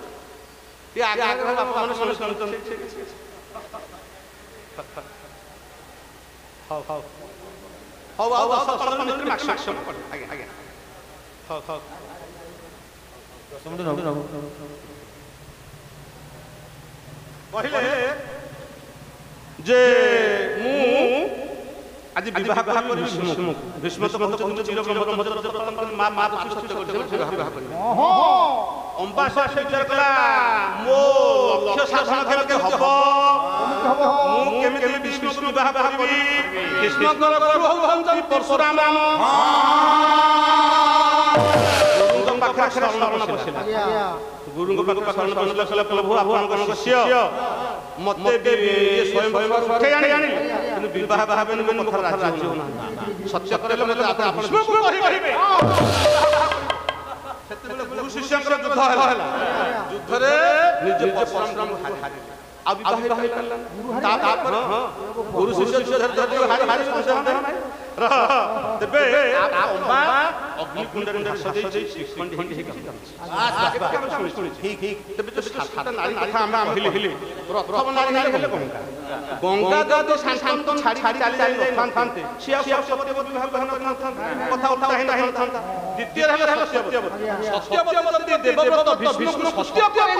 ये आगे आगे बाप माने सुन हौ 15 मिनट मैक्सिमम आगे आगे हौ कहिले जे मु आज विवाह करी भीष्म तो मत कहू चिर ब्रह्म मां मां सत्य कर विवाह करी अंबा से विचार कला मो लक्ष्य साधन केमते हबो मु केमते विष्णु को विवाह करी कृष्ण कर गुरु हउछन परशुराम गुरु पाखा शरण बसिला गुरु पाखा शरण बसिला प्रभु आपन शिष्य मते ये स्वयं उठे जानी किंतु विवाह भाबेन मन कथा राज्य होना सत्य करले मते आपन विष्णु को कहिबे सेते गुरु शिष्य युद्ध होला युद्ध रे निज परशुराम हारि आ विवाह करलन तापर गुरु शिष्य धर हारि तबे अंबा अग्निकुंड रे सजै शिखमंड हिंदी ठीक ठीक तबे तो सातटा नारी कथा हम कहले प्रथम नारी हेले गंगा गंगा शांत छाड़ी चली जाई थानते सिया सत्यवती विवाह कथा उठा नहीं था द्वितीय हेले सत्यवती देवव्रत विष्णु सत्य करे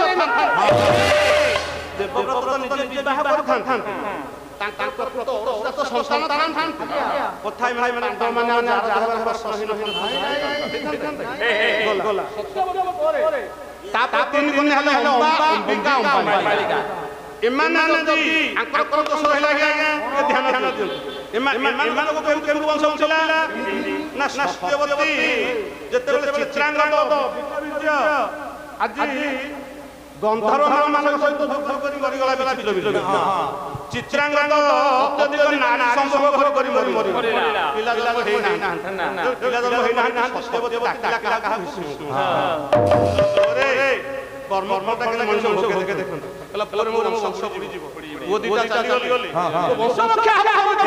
देवव्रत निजे विवाह करथान तांका पुत्र औरसा तो संस्थान दान थान कथा भाई माने अंतर माने जाहर प्रश्न ही नहीं गोला सत्यवती ताप तीन गुण हेले अंबा अंबिका अंबालिका एमाने जी अंकर दोष रहला आज्ञा के ध्यान दियौ एमान को केम वंश चला ना सत्यवती जेतेबेले चित्रांगद विक्रमिज्य आज गंधर्व मान सहित युद्ध करी मरी गला बिच चित्रांगद अत्यधिक नारी संभोग करी मरी पिला जन्म हेई ना पिला जन्म हेई ना सत्यवती डाकला कहा विष्णु रे कर्म कर्मटा के मनुष्य भोग के देखन कला पर मोर वंश पड़ी जीव वो दिटा चली गली वो वंश रक्षा हवा होती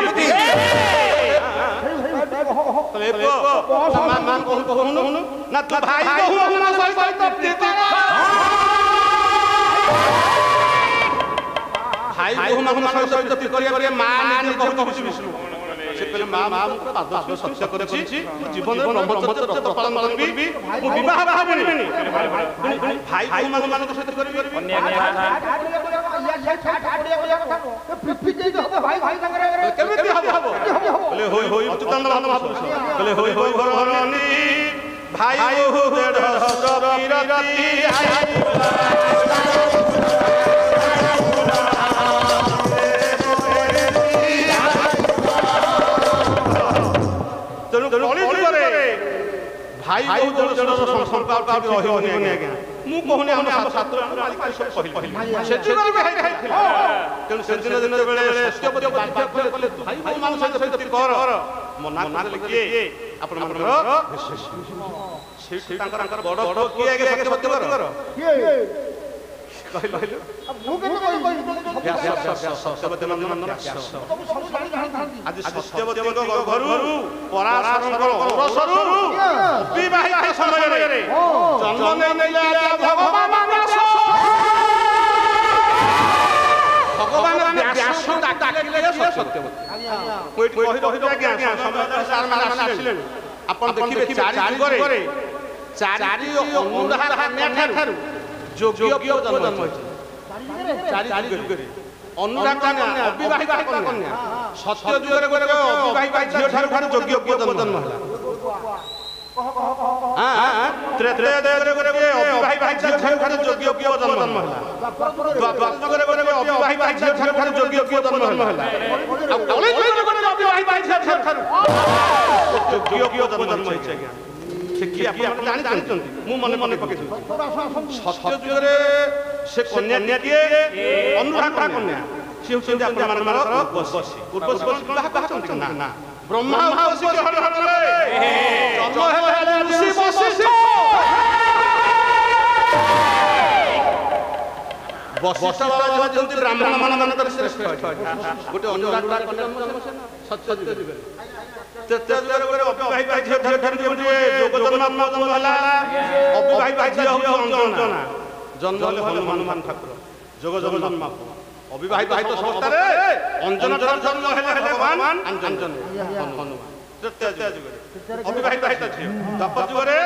तले को मान मान कहू ना तू भाई कहू ना सहित प्रीति भाई कहू ना सहित प्रीति करिया मां ने कहू विष्णु से कहले मां पाद सत्य करे जीवन ब्रह्मचर्य तो पालन करबी मु विवाह भाबेनी भाई कहू मान को सहित करबी केमिति हबो कहले होय अच्युतानंद महापुरुष कहले होय घरनी भाई हो देढ़ सरबीरती भाई संपर्क रही आज्ञा मु कहूनी हम छात्र मालिक सब कहली से दिन बेले सत्यवती बाध्य कले भाई मान सहित कर मना किए आपण मानकर से तांकर बड़ बड़ किए आगे सत्यवती कर कहलो अब मु केते सत्यवती नंदन आज सत्यवती को घरु पराशरंकर औरसरु विवाहित समय रे जन्म नेला भगवान व्यास डाकिले सत्यवती कोइ रहि आज्ञा समय सार मान आसिले आपण देखिबे चारि करे चारि अनुराधा कन्या ठारू योग्य जन्म होइछ चारि करे अनुराधा कन्या अविवाहित कन्या ସତ୍ୟ ଯୁଗରେ ଗୋଟେ ଅବିବାହିତା ଝିଅ ଠାରୁ ଯୋଗ୍ୟ ପୁଅ ଜନ୍ମ ହେଲା। ତ୍ରେତୟା ଯୁଗରେ ଗୋଟେ ଅବିବାହିତା ଝିଅ ଠାରୁ ଯୋଗ୍ୟ ପୁଅ ଜନ୍ମ ହେଲା। ଦ୍ୱାପର ଯୁଗରେ ଗୋଟେ ଅବିବାହିତା ଝିଅ ଠାରୁ ଯୋଗ୍ୟ ପୁଅ ଜନ୍ମ ହେଲା। ଆଉ କଳି ଯୁଗରେ ଗୋଟେ ଅବିବାହିତା ଝିଅ ଠାରୁ ଯୋଗ୍ୟ ପୁଅ ଜନ୍ମ ହେଇଛି। ଆଜ୍ଞା ସେ କି ଆପଣ ଜାଣିଛନ୍ତି? ମୁଁ ମନେ ପକେଇଛି। ସତ୍ୟ ଯୁଗରେ ସେ କନ୍ୟାଟିଏ ଅନୁରାଧା କନ୍ୟା, ସେ ହେଉଛନ୍ତି ଆପଣମାନଙ୍କର ଉର୍ବଶୀ। ଉର୍ବଶୀ ବାହା କରିଛନ୍ତି ନା? ବ୍ରହ୍ମା ଉର୍ବଶୀ ଜନ୍ମ ହେଲେ ଋଷି ବଶିଷ୍ଠ। ବଶିଷ୍ଠ ବାବା ଯେମିତି ବ୍ରାହ୍ମଣ ମାନଙ୍କର ଶ୍ରେଷ୍ଠ, ଗୋଟେ ଅନୁରାଧା କନ୍ୟା ସତ୍ୟ ଯୁଗରେ। ତ୍ରେତୟା ଯୁଗରେ ଗୋଟେ ଅବିବାହିତା ଝିଅ ଠାରୁ ଯୋଗ ଜନ୍ମ ହେଲା। ଅବିବାହିତା ଝିଅ ହେଉଛି ଅଞ୍ଜନା, ଜନ୍ମ ହେଲେ ହନୁମାନ ଠାକୁର। ଯୋଗ ଜନ୍ମ ଅବିବାହିତ ସଂସ୍ଥାରେ ଅଞ୍ଜନା ଜନ୍ମ ହେଲେ ଭଗବାନ ହନୁମାନ। ତ୍ରେତୟା ଯୁଗରେ ଅବିବାହିତା ଝିଅ। ଦ୍ୱାପର ଯୁଗରେ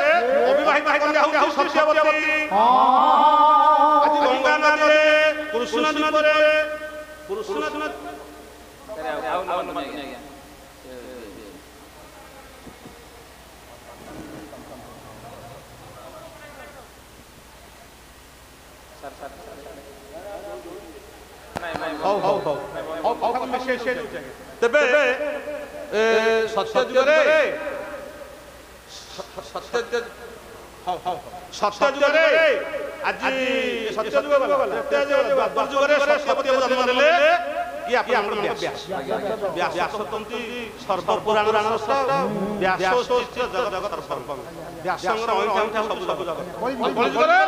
ଅବିବାହିତା କନ୍ୟା ହେଉଛି ସତ୍ୟବତୀ। ଆଜି ଗଙ୍ଗା ନଦୀରେ କୃଷ୍ଣ ଦ୍ୱୀପରେ ତେବେ ସତ୍ୟ ଯୁଗରେ ଆଜି ସତ୍ୟ ଯୁଗ ଗଲା। ଦ୍ୱାପର ଯୁଗରେ ସତ୍ୟବତୀ ଜନ୍ମ ନେଲେ କି ଆମର ବ୍ୟାସ ତନ୍ତି ସର୍ବପୁରାଣର ସ୍ରଷ୍ଟା। ବ୍ୟାସ ଜଗତର ସର୍ବଂ। ବ୍ୟାସଙ୍କର ଅଇଁଠା ସବୁ ଜଗତ। କଳି ଯୁଗରେ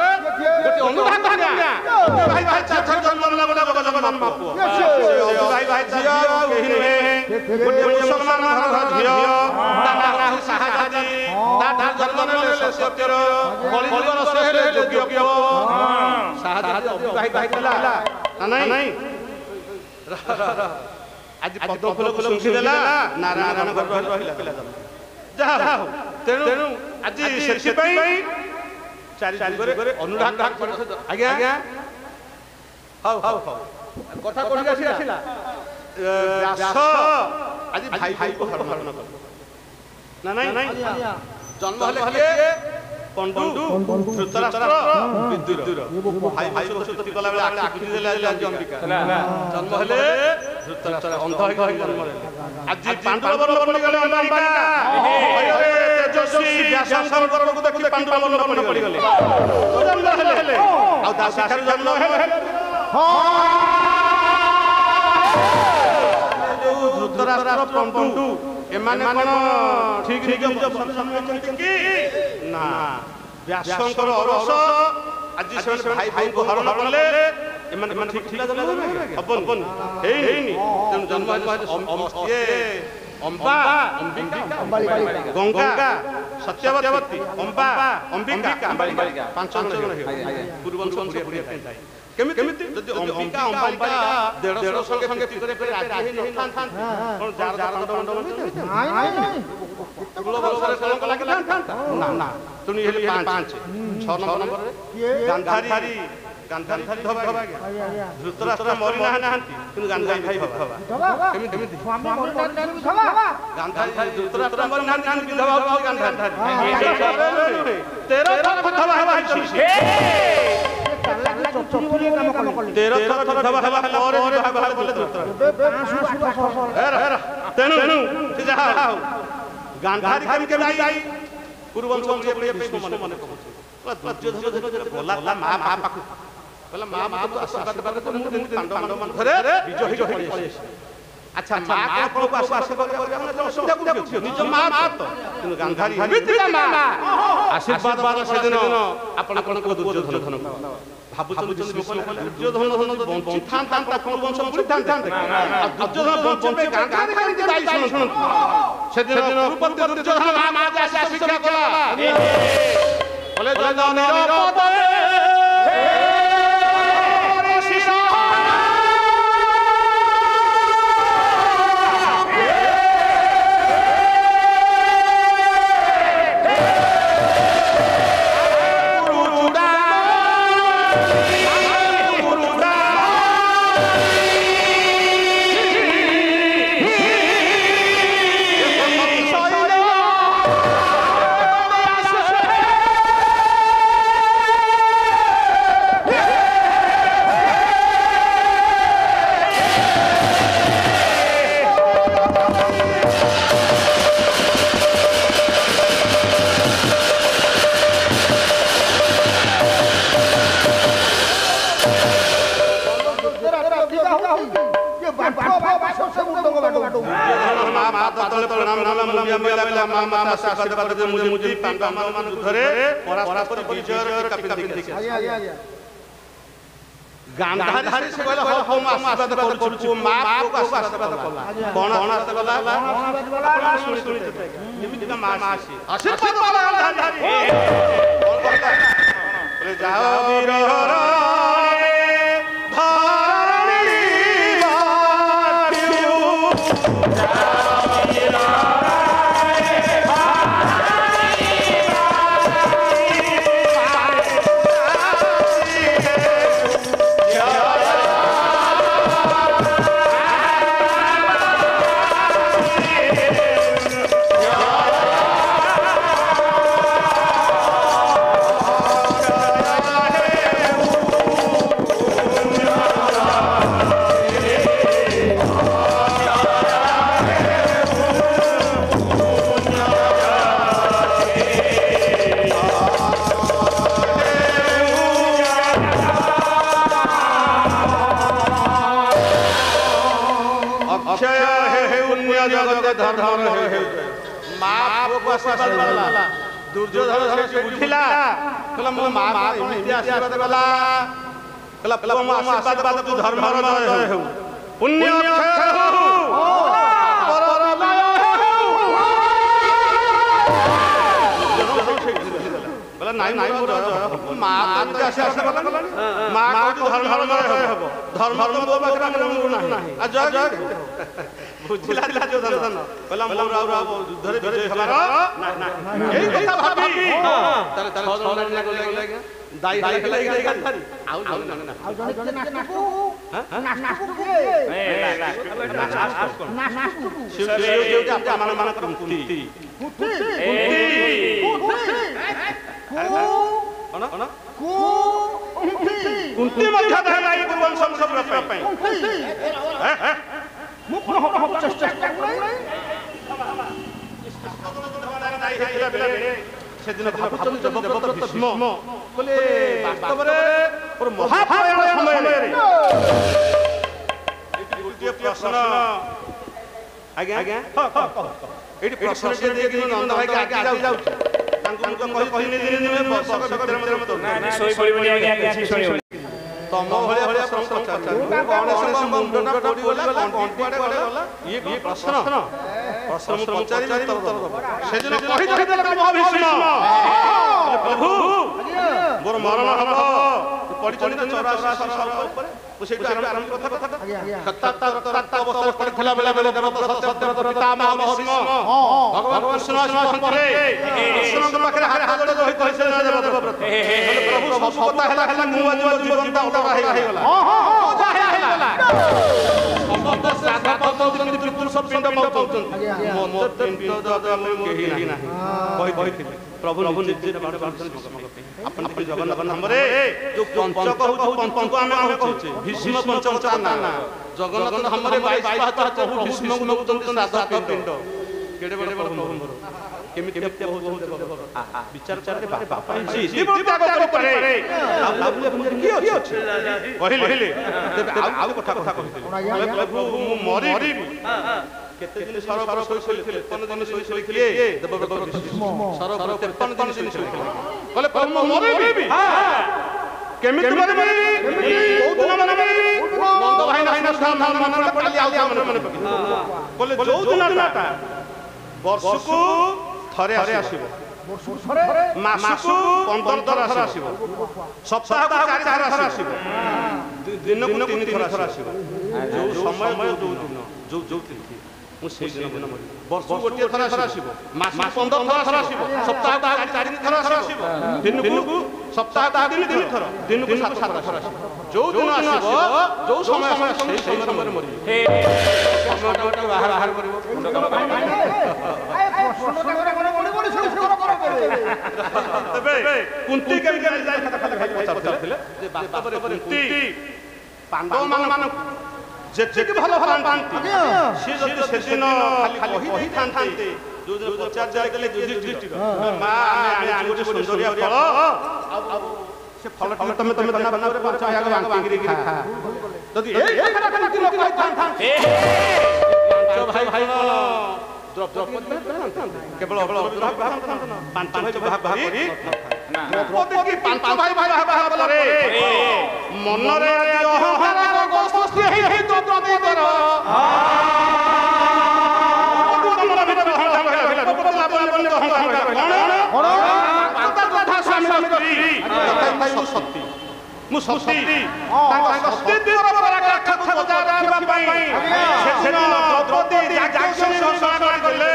ଗୋଟେ ଅନୁରାଧା କନ୍ୟା ଅବିବାହିତା ଝିଅ ଜନ୍ମ ନେଲା। ଗୋଟେ ଜଗନ୍ନାଥ ପୁଅ। ଅବିବାହିତା ଝିଅ କେହି ନୁହେଁ, ଗୋଟେ ମୁସଲମାନ ଘର ଝିଅ। ତା ନାଁ ଶାହାଜାଦି। ତା ଜନ୍ମ ନେଲେ ସତ୍ୟର। କଳି ଯୁଗର ସେ ହେଲେ ଯୋଗ୍ୟ ପୁଅ। ଶାହାଜାଦି ଅବିବାହିତା ଥିଲା ନା ନାହିଁ? ଆଜି ପଦ୍ମ ଫୁଲକୁ ଶୁଙ୍ଘି ଦେଲା, ନାରାୟଣ ଗର୍ଭରେ ରହିଲା ପିଲା ଜନ୍ମ। ଯାହା ହଉ, ତେଣୁ ଆଜି ସେଥିପାଇଁ ଚାରି ଯୁଗରେ ଅନୁରାଧା। ଆଜ୍ଞା ହଉ କଥା କୋଉଠି ଆସିଲା? ବ୍ୟାସ ଆଜି ଭାଇକୁ ହରଣ କଲେ ନା ନାଇଁ? ଜନ୍ମ ହେଲେ କିଏ? ପଣ୍ଡୁ, ଧୃତରାଷ୍ଟ୍ର, ବିଦୁର। ଭାଇ ସୃଷ୍ଟି କଲା ବେଳେ ଆଖି ଦେଲେ ଆଜି ଅମ୍ବିକା। ଜନ୍ମ ହେଲେ ଧୃତରାଷ୍ଟ୍ର ଅନ୍ଧ ହେଇକି ଜନ୍ମ ହେଲେ। ଆଜି ପାଣ୍ଡୁବର୍ଣ୍ଣ ପଡ଼ିଗଲେ ଅମ୍ବିକା। ତେଜସ୍ୱୀ ବ୍ୟାସଙ୍କରକୁ ଦେଖି ପାଣ୍ଡୁବର୍ଣ୍ଣ ପଡ଼ିଗଲେ। ଜନ୍ମ ହେଲେ ଆଉ ଦାସିଠାରୁ ଜନ୍ମ ହେଲେ ଯୋଉ ଧୃତରାଷ୍ଟ୍ର, ପଣ୍ଡୁ ଏମାନେ କଣ ଠିକ ନିଜ ଜନ୍ମ କି ନା? ବ୍ୟାସଙ୍କର ଅରସ ଆଜି ସେମାନେ ଭାଇକୁ ହରଣ କଲେ। ଏମାନେ ଠିକ ଥିଲା ଜନ୍ମ ହବନି, ହେଇନି। ତେଣୁ ଜନ୍ମ ଅମ୍ବା, ଗଙ୍ଗା, ସତ୍ୟବତୀ, ଅମ୍ବା, ଅମ୍ବିକା, ପାଞ୍ଚ ଜଣ ପୂର୍ବବଂଶ କେମିତି? ଯଦି ଅମ୍ବିକା ଅମ୍ବାଳିକା ଦେଢ଼ ସଙ୍ଗେ ରାଜି ହେଇନଥାନ୍ତି, କଣ ଯାର ନା? ତେଣୁ ହେଲେ 5 6 ନମ୍ବରରେ ଗାନ୍ଧାରୀ ଧୃତରାଷ୍ଟ୍ର ମରି ନାହାନ୍ତି, କିନ୍ତୁ ଗାନ୍ଧାରୀ ଭାଇ କେମିତି? ଗାନ୍ଧାରୀ ଧୃତରାଷ୍ଟ୍ର ମରି ନାହାନ୍ତି, ବିଧବା ହଉଛି ଗାନ୍ଧାରୀ। 13 ଥର ବିଧବା ହେବା ହେଇଛି। 13 ଥର ବିଧବା ହେବା ପରେ ବିବାହ କଲେ ଧୃତରାଷ୍ଟ୍ର। ତେଣୁ ସେ ଯାହା ହଉ ଗାନ୍ଧାରୀ କେମିତି ଯାଇ ପୂର୍ବବଂଶ ମନେ ପକଉଛି। ଗଲା ତା ମା ପାଖକୁ କହିଲା, ମା ଆଶୀର୍ବାଦ ପାଖରେ ପାଣ୍ଡବମାନଙ୍କ ଘରେ ବିଜୟ ହେଇକି ପଳେଇ ଆସିଛି। ଆଚ୍ଛା, ମା ଆପଣଙ୍କୁ ଆଶୀର୍ବାଦ ନିଜ ମା ତ, କିନ୍ତୁ ଗାନ୍ଧାରୀ ଆଶୀର୍ବାଦ ସେଦିନ ଆପଣଙ୍କ ଦୁର୍ଯ୍ୟୋଧନ ଭାବୁଛନ୍ତି ଦୁର୍ଯ୍ୟୋଧନ ବଞ୍ଚିଥାନ୍ତା ବଂଶ ବୁଡ଼ିଥାନ୍ତେ। ଦୁର୍ଯ୍ୟୋଧନ ବଞ୍ଚିବେ ଗାନ୍ଧାରୀ କେମିତି ଦାୟୀ? ଶୁଣନ୍ତୁ, ସେଦିନ ଦୁର୍ଯ୍ୟୋଧନ ମା ଶିକ୍ଷା କଲା। बाटो मां पाद तले प्रणाम नाम मुलिया मिला मां माता आशीर्वाद कर मुझे मुझे पांडव मान युद्धरे परास्त कर विजय टीका पिंधि आज्ञा गांधारी से कहला हम आशीर्वाद करू मां को आशीर्वाद कला कोन आशीर्वाद कला सुनी सुनी निमित्त का मां आशीर्वाद वाला गांधारी कौन कहला बोले जाओ वीर धर्म है मां को आशीर्वाद वाला दुर्योधन से बुझिला कहला मो मां एमिति आशीर्वाद वाला कहला हम आशीर्वाद तू धर्म है पुण्य अक्षय हो परलय बोला नहीं मां तो आशीर्वाद वाला मां को धर्म है धर्म वो बकरा नहीं आ जय बुझिला दुर्योधन कहला मोर युद्धरे विजय हमारा ना एई कथा भाबी तारे छह जण लागे दाई लागे गांधारी आउ ना आउ जने नास्ताकू नास्ताकू के नास्ताकू शिव अपमान मान कुंती कुंती मध्य धाई पूर्वन संसद पे मुख हो चेष्टा सेदिन भाबुचंद देवव्रत भीष्म बोले वास्तव रे और महाप्रयाण समय रे एटी गोटे प्रश्न आज्ञा एटी प्रश्न जे देखि नंद भाई के आगे जाउ तांको कहि दिन वर्षक भीतर मत ना सोई पड़िबनी आज्ञा छी सुनियो तम भलिया प्रश्न पचार गणेश मुंडना पड़ी गला कंटियाडे गला ये प्रश्न प्रश्न पचारि उत्तर दब सेदिन कहि देला भीष्म प्रभु मोर मरण हबो परिचलित 84 साल ऊपर उसे आरंभ कथा सत्ता अवस्था पर खला बेला देवता सत्य पितामह भीष्म भगवान कृष्ण परे कृष्ण के पाखरे हाथ जोड़ होई कहिसे ना देवव्रत प्रभु सब कथा हला मुआ जीवन ता हेला समस्त साधा पौचंती त्रिपुर सब पिंड पौचंती मोर पिंड दादा केही नाही कहि प्रभु निजे अपन जगन्नाथ हमरे जो पंचक हो पंचक आमे कहूचे भीष्म पंचक ना जगन्नाथ हमरे 22 प्रभु भीष्म को नौचंती साधा पिंड केडे बडे प्रभु केमिति विचार रे बापा जी त्याग करि परे की अछि कहिले आ कथा कहिले प्रभु मरि केते दिन सरबर सोई 53 दिन सोई खिले देवव्रत भीष्म सरबर 53 दिन सोई खिले कहले प्रभु मरिबी केमिति मरिबी बहुत दिन मरिबी नंद भाई ना सावधान मन पड़ली आ मन पकी कहले जो दिन नाटा वर्षको थरे आसीबो मासको 15 थर आसीबो सप्ताहको 4 थर आसीबो दिनको 3 थर आसीबो जो समय जो दिन मु से दिन वर्ष गोटे थर आसीबो मासको 15 थर आसीबो सप्ताहको 4 दिन थर आसीबो दिनको सप्ताहको 3 दिन थर दिनको 7 थर आसीबो जो दिन आसीबो जो समय से समय मरि हे समय बाहर करबो कुंती के जाय खाता पचारथिले जे वास्तव रे कुंती पांडव मान जेते भलो पांती से जति सेदिन खाली कहि थांते जो जो पचार जाय गेले युधिष्ठिर मां आमे गोटे सुंदरिया फल से फल तमे बना रे पांच आगे बांकी खा जदि ए कथा खाली लोक कहि थांते ଭାଇ ଭାଇ କେବଳ ପାଞ୍ଚ ଭାଇ କରି ଦ୍ରୌପଦୀ କି ପାଞ୍ଚ ଭାଇ ପରେ ମନରେ ଅହଙ୍କାର ସୃଷ୍ଟି ହେଇ ଦ୍ରୌପଦୀଙ୍କର ମୁଁ ସତୀ ତାଙ୍କ ସତୀତ୍ୱର ପରାକାଷ୍ଠାକୁ ବଜାୟ ରଖିବା ପାଇଁ ସେଦିନ ଦ୍ରୌପଦୀ ଯାଜ୍ଞସେନୀ ଘୋଷଣା କରିଥିଲେ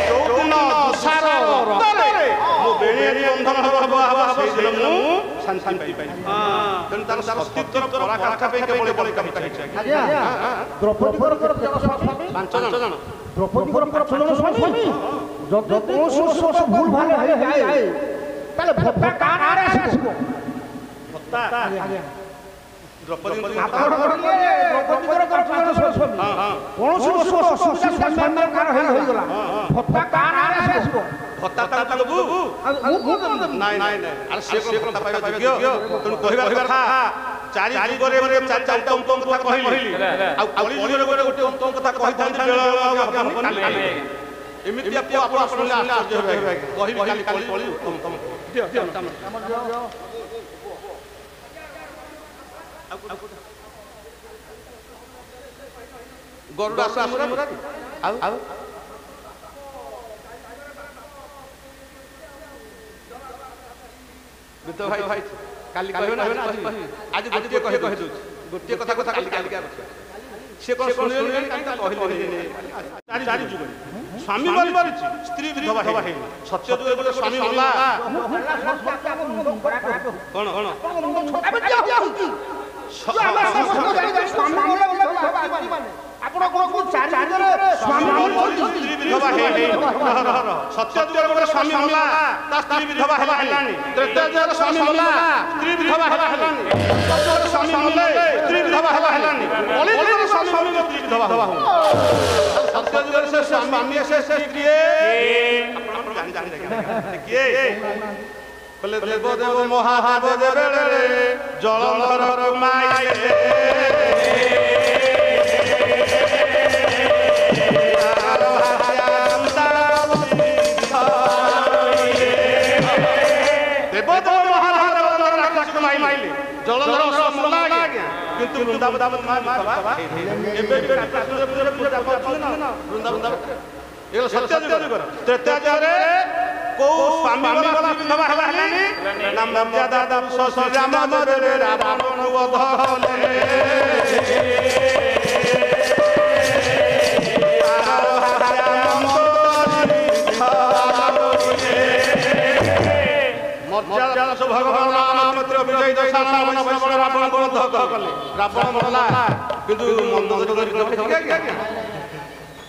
ଯୋଉଦିନ ତୁଷାର ରକ୍ତରେ ମୋ ବେଣୀ ବନ୍ଧନ ହେବ ସେଇଦିନ ମୁଁ ଶାନ୍ତି ପାଇବି। ତେଣୁ ତାଙ୍କ ସତୀତ୍ୱର ପରାକାଷ୍ଠା ପାଇଁ କେବଳ କବିତା ହେଇଛି। ଦ୍ରୌପଦୀଙ୍କର ସ୍ୱାମୀ 5 ଜଣ ଦ୍ରୌପଦୀଙ୍କର 5 ଜଣ ସ୍ୱାମୀ ଯଦି କୌଣସି ଭୁଲ ଭାଲ ହେଇଯାଏ ତାହେଲେ ଭତ୍ତା କାହା ନାଁରେ ଆସିବ? ଗରୁଡ଼ ଆଶ୍ରମରେ ଆଉ ବିତ ଭାଇ ଭାଇ କାଲି କହିବେ ନା ଆଜି ଗୋଟିଏ କହିଦଉଛି ଗୋଟିଏ କଥା କାଲି ସେ କଣ ଶୁଣିଲେ ଚାରି ଯୁଗ ସ୍ୱାମୀ ମରିଛି ସ୍ତ୍ରୀ ବିଧବା ହେଇନି ସତ୍ୟ ଯୁଗରେ ଗୋଟେ ସ୍ୱାମୀ ମଲା କଣ ଆପଣ କଣ ସ୍ତ୍ରୀ ବିଧବା ହେଇନି ସତ୍ୟ ଯୁଗରେ ଗୋଟେ ସ୍ୱାମୀ ମଲା ତା ସ୍ତ୍ରୀ ବିଧବା ହେଲାନି ତ୍ରେତୟା ଯୁଗରେ ସ୍ୱାମୀ ମଲା ସ୍ତ୍ରୀ ବିଧବା ହେଲାନି ସ୍ୱାମୀ ମଲେ ସ୍ତ୍ରୀ ବିଧବା ହେଲାନି କଳିଯୁଗରେ ସ୍ୱାମୀ ସ୍ତ୍ରୀ ବିଧବା ହଉ ସତ୍ୟ ଯୁଗରେ ସେ ସ୍ୱାମୀ ସେ ସ୍ତ୍ରୀ ଆପଣ ଜାଣି କିଏ বলে দেব দেব মহাদেব বেড়ে জলধর মাইলে দেব দেব মহাদেব মাইলে জলধর মলা কিন্তু বৃন্দাবন এবে পূজা করছেন না বৃন্দাবন এগুলো সত্য যুগর ত্রেতা যুগরে কো স্বামী বলা বিধবা হেলানি নাম মর্যাদা দাম শ্রী রাম দেবে রাবণ বধ কলে মর্যাদা ভগবান রামচন্দ্র বিজয় দশা রাবণ বধ রাবণ বধ কলে রাবণ মরলা কিন্তু মন্দ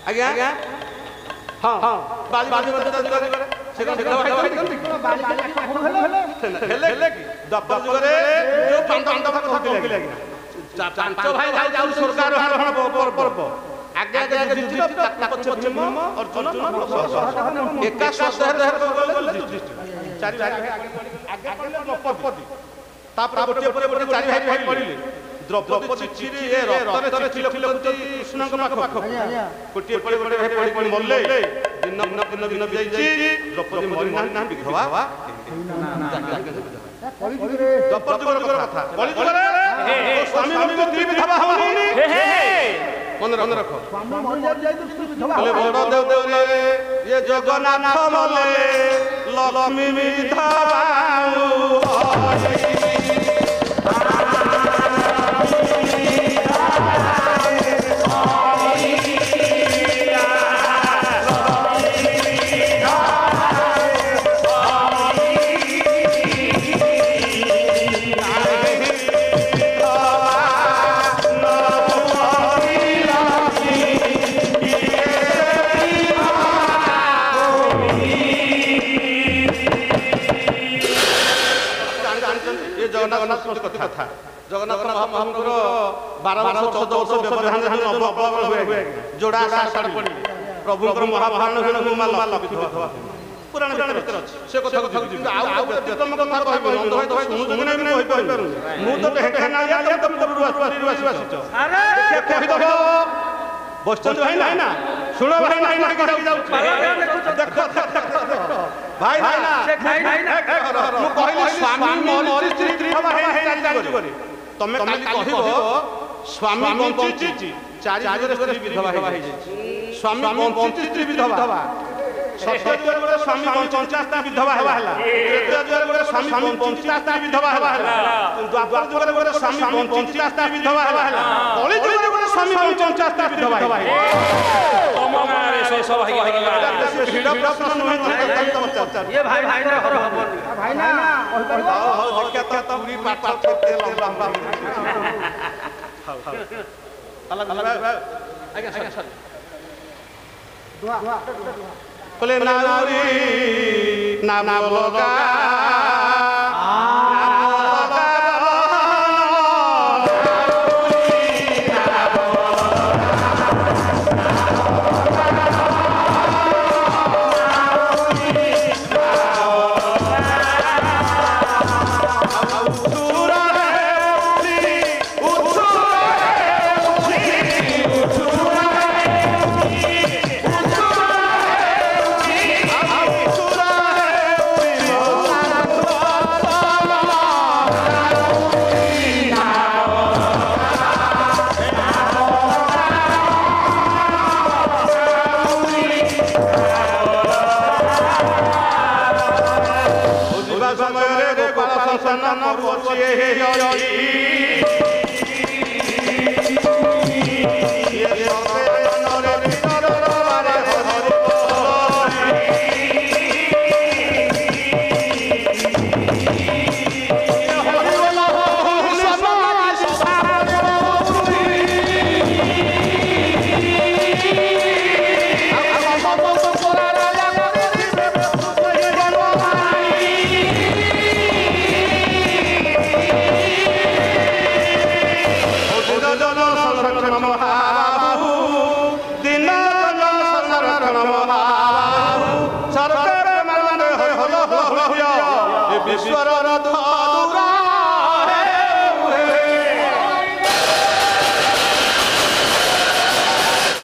আজ্ঞা আজ্ঞা হ্যাঁ বালি বালি করে সেখানে হেলে কি দপ্তর যুগরে ଯୋଉ ପାଞ୍ଚ କଥା କହିଲେ ପାଞ୍ଚ ଭାଇ ଭାଇ ଯାଉ ସରକାର ପର୍ବ ଆଗେ ଆଗେ ଯୁଧିଷ୍ଠିର ପଛେ ପଛେ ଅର୍ଜୁନ ଏକା ସ୍ୱଦେହରେ ଚାରି ଭାଇ ଆଗେ ପଡ଼ିଲେ ଦ୍ରୌପଦୀ ତାପରେ ଗୋଟିଏ ପରେ ଗୋଟିଏ ଚାରି ଭାଇ ପଡ଼ିଲେ ଦ୍ରୌପଦୀ ଚିରି ଏ ରକ୍ତରେ ଚିଲକୁତି କୃଷ୍ଣଙ୍କ ପାଖକୁ ଗୋଟିଏ ପରେ ଗୋଟିଏ ଭାଇ ପଡ଼ି ମଲେ ଦିନ ଯାଇଛି ଦ୍ରୌପଦୀ ମରି ନାହାନ୍ତି ବିଧବା ଦ୍ୱାପର ଯୁଗର କଥା କଳିଯୁଗରେ ସ୍ୱାମୀ ସ୍ତ୍ରୀ ବିଧବା ହଉନି ମନେ ରଖ ବଲେ ବଡ଼ ଦେଉରେ ଇଏ ଜଗନ୍ନାଥ ମଲେ ଲକ୍ଷ୍ମୀ ବିଧବା କଥା ଜଗନ୍ନାଥ ମହାପ୍ରଭୁଙ୍କର 12 ବର୍ଷ 14 ବର୍ଷ ବ୍ୟବଧାନରେ ନବକଳେବର ହୁଏ ଯୋଡ଼ା ଆଷାଢ଼ ପଡ଼ି ପ୍ରଭୁଙ୍କର ମହାଭାରତ ପୁରାଣ ଭିତରେ ଅଛି ସେ କଥା କିନ୍ତୁ ଆଉ ବ୍ୟତିକ୍ରମ କଥା କହିବି ନନ୍ଦ ଭାଇ ତ ଶୁଣୁଛୁ କି ନାହିଁ କହିପାରୁନି ମୁଁ ତ ଢେଙ୍କାନାଳ ତ ପୁରୀରୁ ଆସିଛ କହିଦେବ ବସିଛନ୍ତି ଭାଇ ନା ଶୁଣ ଭାଇ ନା ଦେଖ ଭାଇ ନା ମୁଁ କହିଲି ସ୍ୱାମୀ ମରିଛି ସ୍ତ୍ରୀ ହବା ଚାଲିଛି କରି ତମେ କାଲି କହିବ ସ୍ୱାମୀ ବଞ୍ଚିଛି ଚାରି ଯୁଗରେ ସ୍ତ୍ରୀ ବିଧବା ହେଇଯାଇଛି ସ୍ୱାମୀ ବଞ୍ଚିଛି ସ୍ତ୍ରୀ ବିଧବା ସତ୍ୟ ଯୁଗରେ ଗୋଟେ ସ୍ୱାମୀ ବଞ୍ଚିଛି ସ୍ତ୍ରୀ ବିଧବା ହେଲା ତ୍ରେତୟା ଯୁଗରେ ଗୋଟେ ସ୍ୱାମୀ ବଞ୍ଚିଛି ସ୍ତ୍ରୀ ବିଧବା ହେଲା ଦ୍ୱାପର ଯୁଗରେ ଗୋଟେ ସ୍ୱାମୀ ବଞ୍ଚିଛି ସ୍ତ୍ରୀ ବିଧବା ହେଲା କଳି ଯୁଗରେ ଗୋଟେ ସ୍ୱାମୀ ବଞ୍ଚିଛି ସ୍ତ୍ରୀ ବିଧବା ହେଲା ତମ ଗାଁରେ ସେ ସବୁ ହେଇଗଲା ଭିଡ଼ ପ୍ରଶ୍ନ ନୁହେଁ ये भाई भाई ना घर हबनी भाई ना ହଉ ଦେଖିଆ ତ ପୁରୀ ପାଠ କେତେ ଲମ୍ବା आगे सर बोले नारी नाम लगा ସମୟରେ ଗୋପାଳ ସଂସାନ କରୁଛି